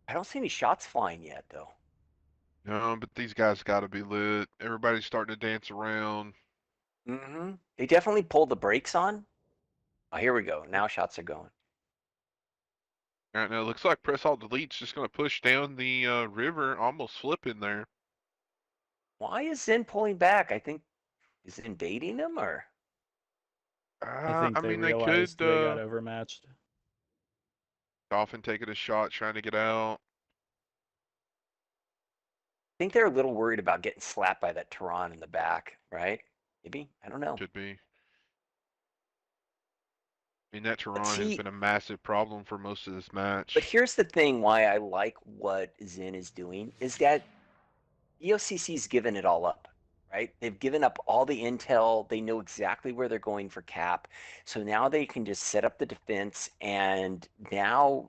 I don't see any shots flying yet, though. But these guys got to be lit. Everybody's starting to dance around. Mm-hmm. They definitely pulled the brakes on. Oh, here we go. Now shots are going. All right, now it looks like press alt delete's just going to push down the river, almost flipping there. Why is Zen pulling back? I think is Zen baiting him or I think I they mean, they could realized they got overmatched. Dolphin taking a shot, trying to get out. I think they're a little worried about getting slapped by that Tehran in the back, right? Maybe. I don't know. Could be. I mean, that But Tehran has see, been a massive problem for most of this but match. here's the thing why I like what Zen is doing is that EOCC's given it all up, right? They've given up all the intel. They know exactly where they're going for cap. So now they can just set up the defense. And now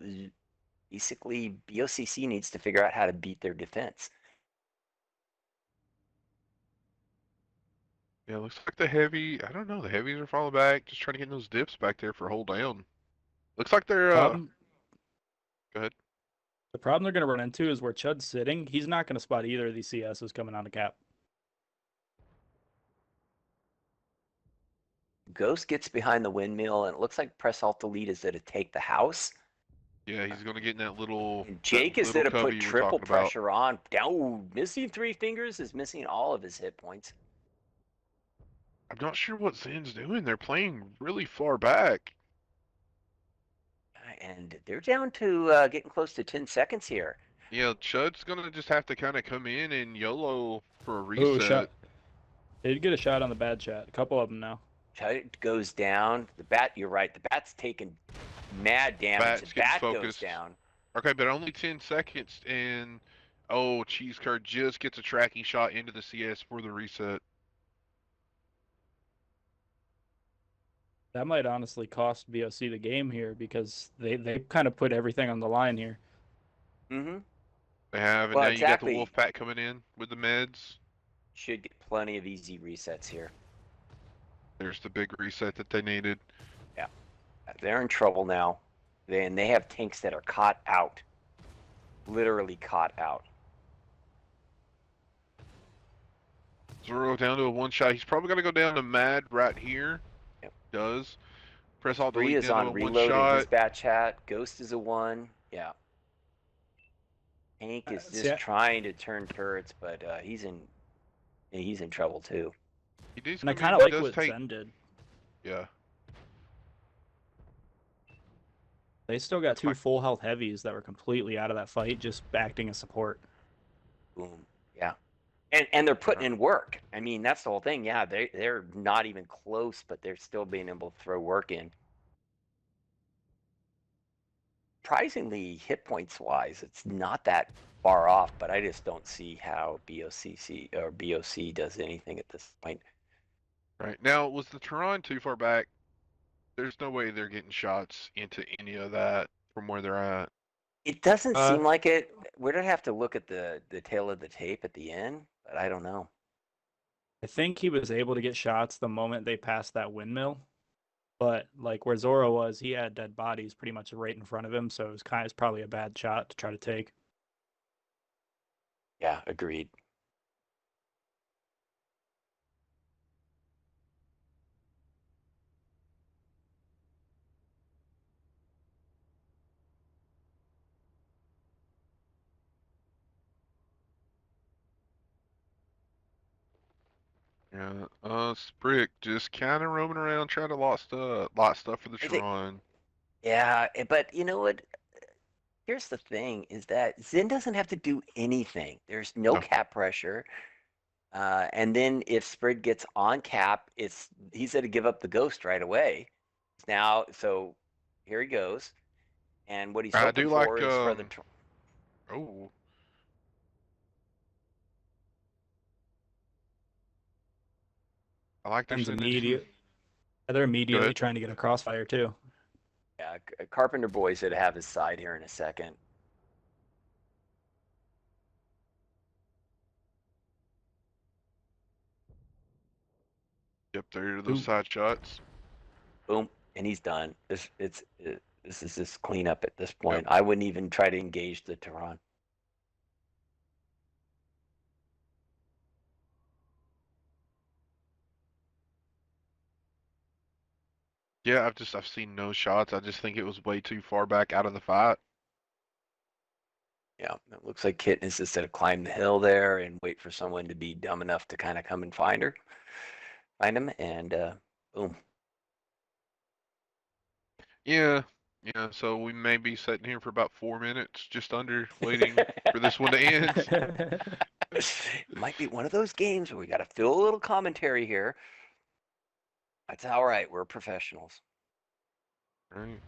basically BOCC needs to figure out how to beat their defense. Yeah, looks like the heavy. I don't know. The heavies are falling back, just trying to get those dips back there for hold down. Looks like they're. Problem Go ahead. The problem they're going to run into is where Chud's sitting. He's not going to spot either of these CSs coming on the cap. Ghost gets behind the windmill, and it looks like press alt delete is to take the house. Yeah, he's gonna get in that little And Jake is there to cubby put you were triple talking about. pressure on. Down, missing 3 fingers is missing all of his hit points. I'm not sure what ZEN's doing. They're playing really far back. And they're down to getting close to 10 seconds here. Yeah, Chud's gonna just have to kind of come in and YOLO for a Ooh, reset. shot. They did get a shot on the bad chat. A couple of them now. Chud goes down. The bat, you're right. The bat's taking mad damage. The Bat's getting bat goes focused. down. Okay, but only 10 seconds, and oh, Cheese Curd just gets a tracking shot into the CS for the reset. That might honestly cost BOC the game here because they kind of put everything on the line here. Mm-hmm. They have, and Well, now you got the exactly. Wolf Pack coming in with the meds. Should get plenty of easy resets here. There's the big reset that they needed. Yeah. They're in trouble now. And they have tanks that are caught out. Literally caught out. Zoro down to a one shot. He's probably gonna go down to Mad right here. Yep. Does. Press Alt Bree Delete is down to on a one reload in shot. his bat chat. Ghost is a 1. Yeah. Hank is just trying to turn turrets, but he's in trouble too. He does And I come kind in, of he like does what take. ZEN did. Yeah. They still got two full health heavies that were completely out of that fight, just acting as support. Boom. Yeah. And they're putting in work. I mean, that's the whole thing. Yeah, they're not even close, but they're still being able to throw work in. Surprisingly, hit points wise, it's not that far off, but I just don't see how BOC does anything at this point. Right. Now, was the Tehran too far back? There's no way they're getting shots into any of that from where they're at. It doesn't seem like it. We're gonna have to look at the tail of the tape at the end, but I don't know. I think he was able to get shots the moment they passed that windmill. But like where Zoro was, he had dead bodies pretty much right in front of him, so it's probably a bad shot to try to take. Yeah, agreed. Yeah. Sprick just kind of roaming around trying to lot stuff for the I think, Tehran. yeah, but you know what? Here's the thing: is that Zen doesn't have to do anything. There's no No. cap pressure. And then if Sprig gets on cap, he's going to give up the ghost right away. Now, so here he goes, and what he's I hoping do for like is for the. Oh. I like their Zen's synergy. they're Go immediately ahead. trying to get a crossfire too. Yeah, Carpenter Boy's going to have his side here in a second. Yep, there are those Ooh. side shots. Boom, and he's done. This is just cleanup at this point. Yep. I wouldn't even try to engage the Tehran. Yeah, I've seen no shots. I just think it was way too far back out of the fight. Yeah, it looks like Kitten is just going to climb the hill there and wait for someone to be dumb enough to kind of come and find him, and boom. Yeah. Yeah, so we may be sitting here for about 4 minutes, just under, waiting for this one to end. It might be one of those games where we got to fill a little commentary here. That's all right. We're professionals. Right.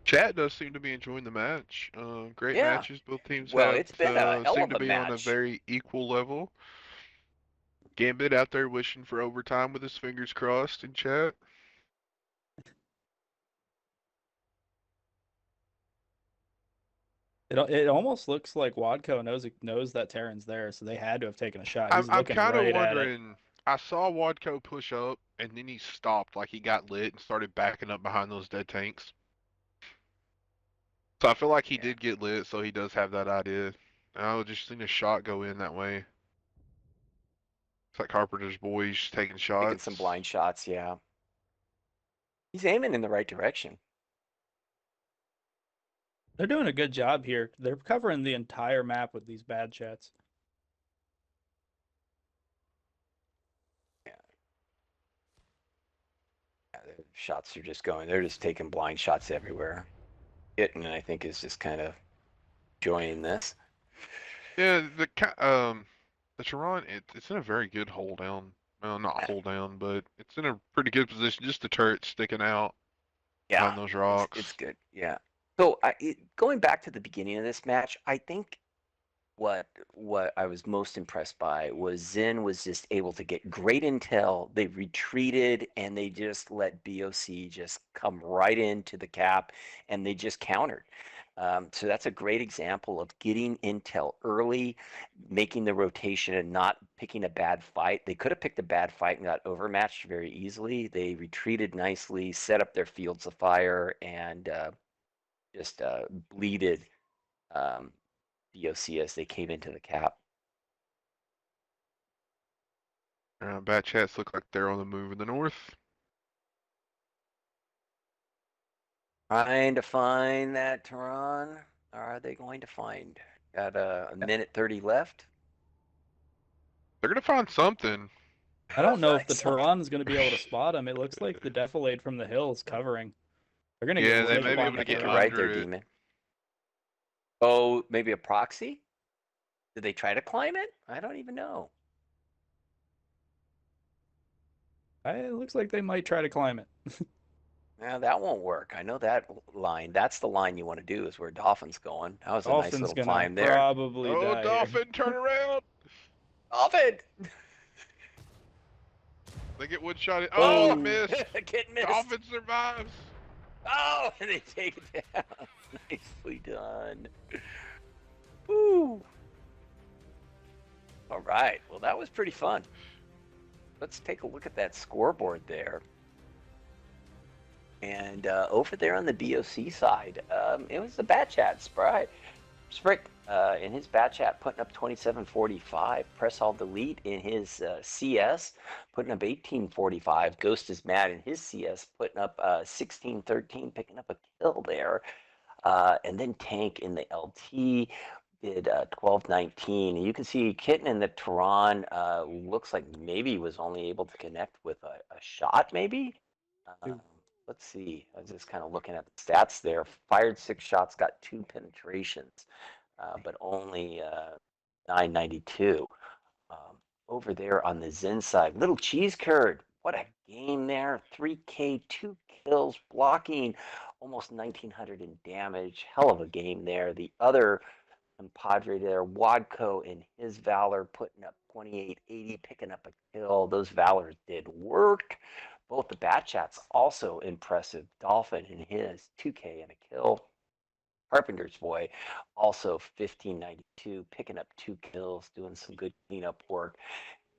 Chat does seem to be enjoying the match. Great Yeah. matches. Both teams Well, have it's been a hell seem of to a be on a match. very equal level. Gambit out there wishing for overtime with his fingers crossed in chat. It almost looks like Wadco knows that Terran's there, so they had to have taken a shot. I'm He's I'm looking kind of right at it. wondering. I saw Wadco push up, and then he stopped, like he got lit and started backing up behind those dead tanks. So I feel like he Yeah. did get lit, so he does have that idea. I was just seen a shot go in that way. It's like Carpenter's boys just taking shots. Taking some blind shots, yeah. He's aiming in the right direction. They're doing a good job here. They're covering the entire map with these bad chats. Yeah, the shots are just going. They're just taking blind shots everywhere. Kitten, I think, is just kind of enjoying this. Yeah, the Chiron, it's in a very good hold down. Well, not hold down, but it's in a pretty good position. Just the turret sticking out Yeah, behind those it's rocks. good. Yeah. So going back to the beginning of this match, I think what I was most impressed by was Zen was just able to get great intel. They retreated and they just let BOC just come right into the cap and they just countered. So that's a great example of getting intel early, making the rotation and not picking a bad fight. They could have picked a bad fight and got overmatched very easily. They retreated nicely, set up their fields of fire, and just bleeded um, BOC as they came into the cap. Bad chats look like they're on the move in the north. Trying to find that Tehran. Are they going to find? Got a minute 30 left. They're gonna find something. I don't know if the Nice. Tehran's going to be able to spot him. It looks like the defilade from the hills covering. They're going to get Yeah, they right may up be on able the to get You're Tehran. right there, under it. Demon. Oh, maybe a proxy? Did they try to climb it? I don't even know. It looks like they might try to climb it. Now that won't work. I know that line. That's the line you want to do is where Dolphin's going. That was a nice Dolphin's little going to climb there. probably Oh, die here. Dolphin, turn around! Dolphin! They get one shot. Oh, Oh, missed. get missed. Dolphin survives. Oh, and they take it down. Nicely done. Woo. All right. Well, that was pretty fun. Let's take a look at that scoreboard there. And over there on the BOC side, it was the Bat Chat Sprite. Sprick in his Bat Chat putting up 27.45. Press All Delete in his CS putting up 18.45. Ghost is Mad in his CS putting up 16.13, picking up a kill there. And then Tank in the LT did 12.19. And you can see Kitten in the Tehran looks like maybe was only able to connect with a shot, maybe. Two. Let's see. I was just kind of looking at the stats there. Fired 6 shots, got 2 penetrations, but only 992. Um, Over there on the Zen side, Little Cheese Curd. What a game there. 3K, 2 kills, blocking almost 1900 in damage. Hell of a game there. The other compadre there, Wadco in his Valor, putting up 2880, picking up a kill. Those Valors did work. Both the Bat Chats also impressive. Dolphin in his 2K and a kill. Carpenter's Boy also 1592, picking up 2 kills, doing some good cleanup work.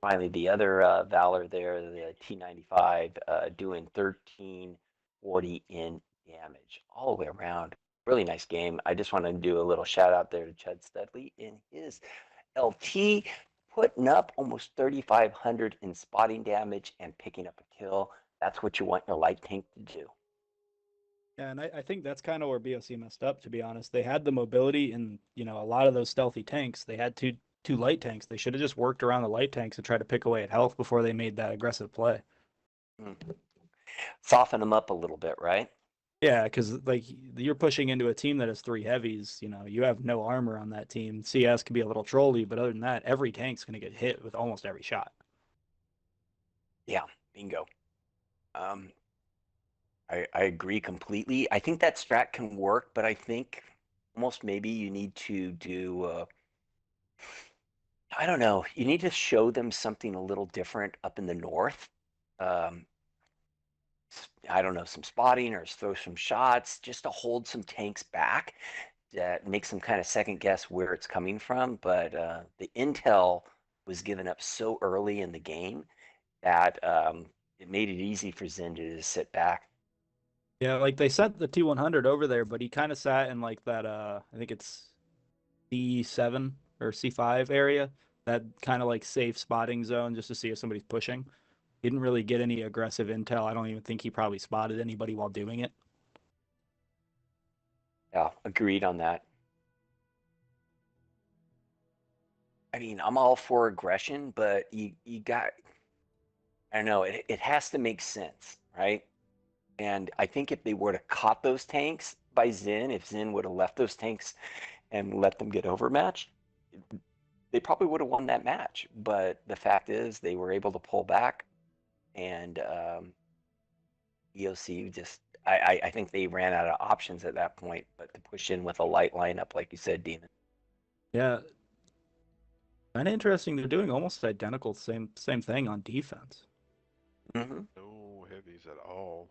Finally, the other Valor there, the T95, doing 1340 in damage all the way around. Really nice game. I just want to do a little shout out there to Chud Studley in his LT, putting up almost 3,500 in spotting damage and picking up a kill. That's what you want your light tank to do. Yeah, and I think that's kind of where BOC messed up, to be honest. They had the mobility in, a lot of those stealthy tanks. They had two light tanks. They should have just worked around the light tanks and tried to pick away at health before they made that aggressive play. Mm. Soften them up a little bit, right? Yeah, because like you're pushing into a team that has 3 heavies. You have no armor on that team. CS can be a little trolly, but other than that, every tank's going to get hit with almost every shot. Yeah, bingo. I agree completely. I think that strat can work, but I think almost maybe you need to do, I don't know, you need to show them something a little different up in the north. Um, I don't know, some spotting or throw some shots just to hold some tanks back that makes them kind of second guess where it's coming from. But the intel was given up so early in the game that it made it easy for Zen to just sit back. Yeah, like they sent the T100 over there, but he kind of sat in like that I think it's C7 or C5 area, that kind of like safe spotting zone just to see if somebody's pushing. He didn't really get any aggressive intel. I don't even think he probably spotted anybody while doing it. Yeah, agreed on that. I mean, I'm all for aggression, but you got, I don't know, it has to make sense, right? And I think if they were to caught those tanks by Zen, if Zen would have left those tanks and let them get overmatched, they probably would have won that match. But the fact is, they were able to pull back, and EOC just, I think they ran out of options at that point, but to push in with a light lineup, like you said, Demon. Yeah, kind of interesting. They're doing almost identical same thing on defense. Mm-hmm. No heavies at all.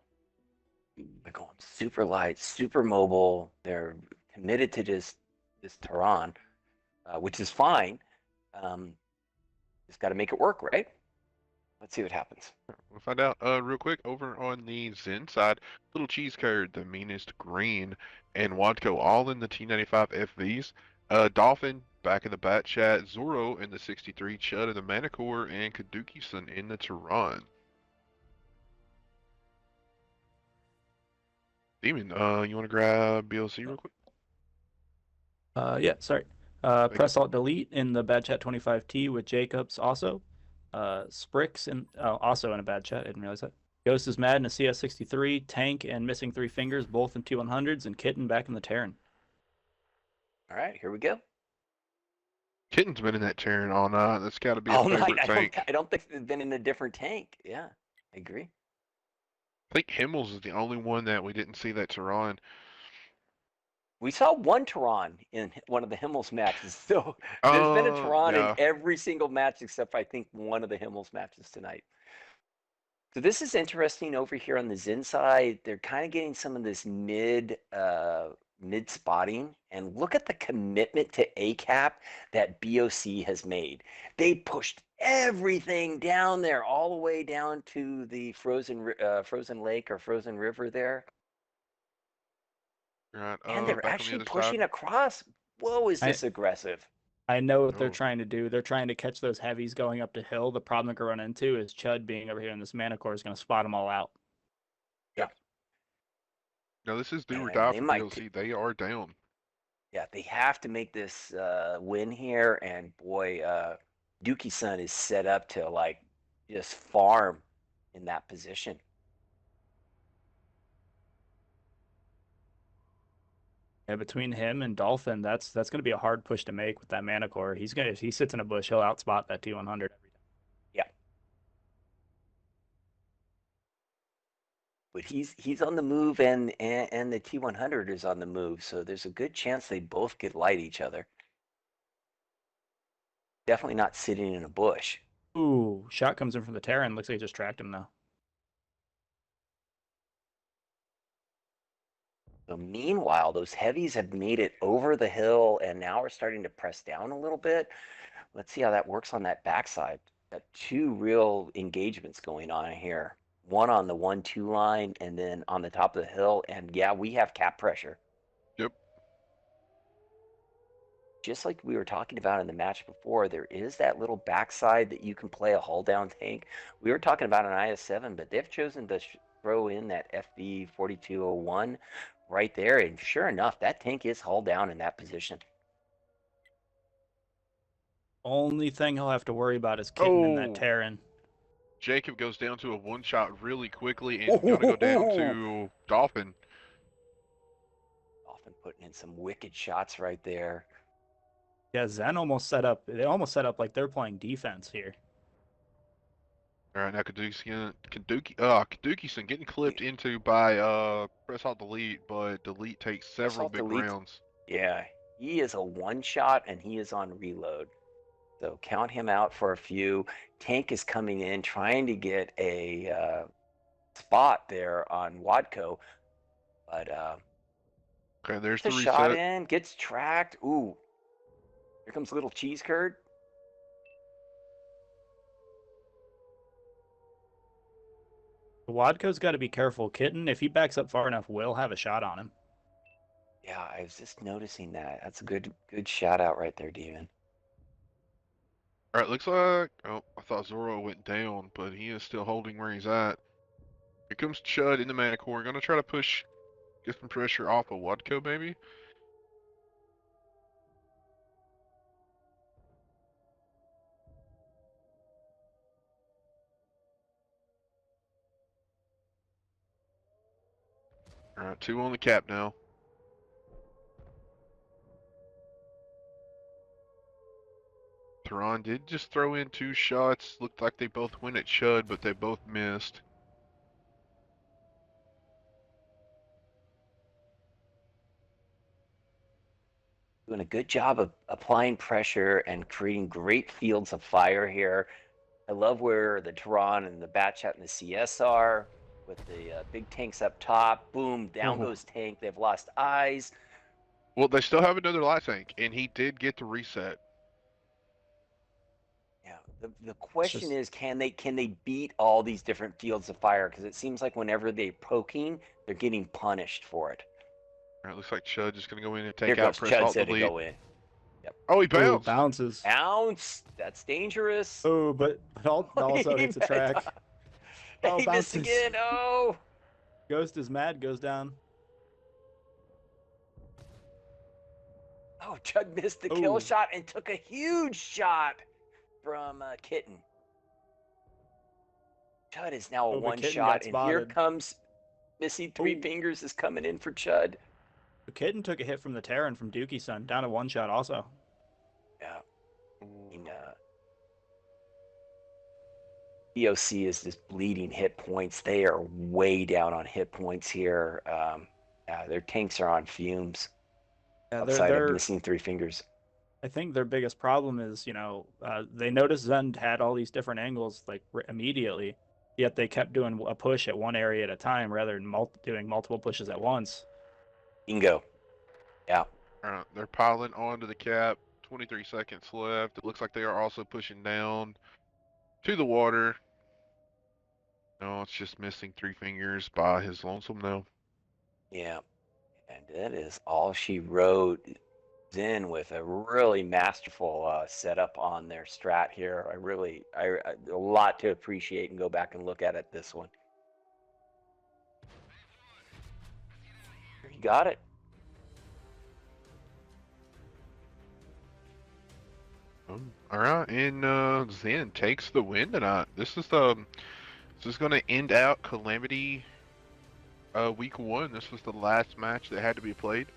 They're going super light, super mobile. They're committed to this Tehran, which is fine. Um, just got to make it work, right? Let's see what happens. We'll find out real quick over on the Zen side. Little Cheese Curd, the meanest green, and Wadko all in the T95 FVs. Dolphin back in the bat chat. Zoro in the 63. Chud in the Manicore, and Kaduki-san in the Tehran. Demon, you want to grab BLC real quick? Yeah, sorry. Thank you. Press Alt Delete in the bad chat 25T with Jacobs also. Sprix in also in a bad chat. I didn't realize that. Ghost is mad in a CS63. Tank and Missing Three Fingers both in T100s, and Kitten back in the Terran. All right, here we go. Kitten's been in that Terran all night. That's got to be a All night. favorite tank. I don't think they've been in a different tank. Yeah, I agree. I think Himmels is the only one that we didn't see that Tehran. We saw one Tehran in one of the Himmels matches. So there's been a Tehran in Yeah. every single match except for, I think, one of the Himmels matches tonight. So this is interesting over here on the Zen side. They're kind of getting some of this mid spotting, and look at the commitment to ACAP that BOC has made. They pushed everything down there, all the way down to the frozen lake or frozen river there, Right. and they're Back on the actually other side. pushing across. Whoa, is I this aggressive? I know what they're Oh, trying to do. They're trying to catch those heavies going up the hill. The problem they're going to run into is Chud being over here in this Manicore is going to spot them all out. Yeah, yep. No, this is do or and die they for might. BLC. They are down. Yeah, they have to make this win here, and boy, Dookie-san is set up to like just farm in that position. Yeah, between him and Dolphin, that's going to be a hard push to make with that Manicore. If he sits in a bush, he'll outspot that T100 every time. Yeah, but he's on the move, and the T100 is on the move, so there's a good chance they both could light each other. Definitely not sitting in a bush. Ooh, shot comes in from the Terran. Looks like he just tracked him though. So meanwhile, those heavies have made it over the hill and now are starting to press down a little bit. Let's see how that works on that backside. Got two real engagements going on here. One on the 1-2 line and then on the top of the hill. And yeah, we have cap pressure. Yep. Just like we were talking about in the match before, there is that little backside that you can play a hull down tank. We were talking about an IS-7, but they've chosen to throw in that FB 4201 right there. And sure enough, that tank is hull down in that position. Only thing he'll have to worry about is Kitten in that Oh, Terran. Jacob goes down to a one shot really quickly and gonna go down to Dolphin. Often putting in some wicked shots right there. Yeah, Zen almost set up. They almost set up like they're playing defense here. All right, now Kaduki-san getting clipped into by press alt delete, but delete takes several Assault big delete. rounds. Yeah, he is a one shot and he is on reload. So count him out for a few. Tank is coming in trying to get a spot there on Wadco, but Okay, there's gets a the shot reset. in, gets tracked. Ooh, here comes little cheese curd. Wadko's got to be careful. Kitten, if he backs up far enough, will have a shot on him. Yeah, I was just noticing that. That's a good shout out right there, Demon. All right, looks like I thought Zoro went down, but he is still holding where he's at. Here comes Chud in the Manicore, gonna try to push Get some pressure off of WoTC maybe. All right, 2 on the cap now. Tehran did just throw in 2 shots. Looked like they both went at Chud, but they both missed. Doing a good job of applying pressure and creating great fields of fire here. I love where the Tehran and the Batchat and the CS are with the big tanks up top. Boom, down goes tank. They've lost eyes. Well, they still have another light tank, and he did get the reset. Yeah, the question is, can they beat all these different fields of fire? Because it seems like whenever they're poking, they're getting punished for it. All right, looks like Chud just gonna go in and Here take out, goes press Chud Alt said to Delete. go in. Yep. Oh, he Oh, bounced. bounces. Bounce. That's dangerous. Oh, but also hits a track. Oh, he bounces. missed again. Oh. Ghost is mad, goes down. Oh, Chud missed the kill shot and took a huge shot from Kitten. Chud is now a but one Kitten shot, got and here spotted. comes Missy Three Fingers is coming in for Chud. The Kitten took a hit from the Terran from Dookie Sun, down to 1 shot also. Yeah. BOC is just bleeding hit points. They are way down on hit points here. Their tanks are on fumes. Yeah, Outside of Missing Three Fingers. I think their biggest problem is, they noticed ZEN had all these different angles like immediately, yet they kept doing a push at one area at a time rather than doing multiple pushes at once. Bingo. Yeah. All right, they're piling onto the cap. 23 seconds left. It looks like they are also pushing down to the water. No, it's just Missing Three Fingers by his lonesome now. Yeah. And that is all she wrote. ZEN with a really masterful setup on their strat here. A lot to appreciate and go back and look at it this one. You got it. All right, and ZEN takes the win tonight. This is going to end out Calamity week 1. This was the last match that had to be played.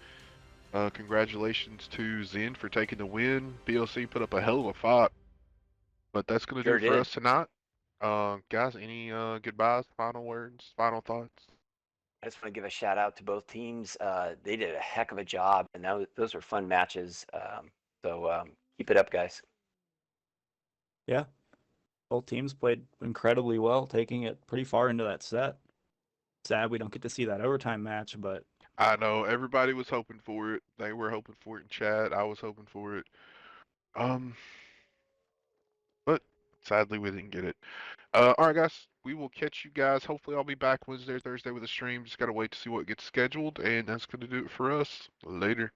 Congratulations to ZEN for taking the win. BOC put up a hell of a fight. But that's going to do it for us tonight. Guys, any goodbyes, final words, final thoughts? I just want to give a shout out to both teams. They did a heck of a job, and those were fun matches. So keep it up, guys. Yeah. Both teams played incredibly well, taking it pretty far into that set. Sad we don't get to see that overtime match, but I know everybody was hoping for it. They were hoping for it in chat. I was hoping for it. But sadly we didn't get it. All right, guys. We will catch you guys. Hopefully, I'll be back Wednesday or Thursday with a stream. Just gotta wait to see what gets scheduled, and that's gonna do it for us. Later.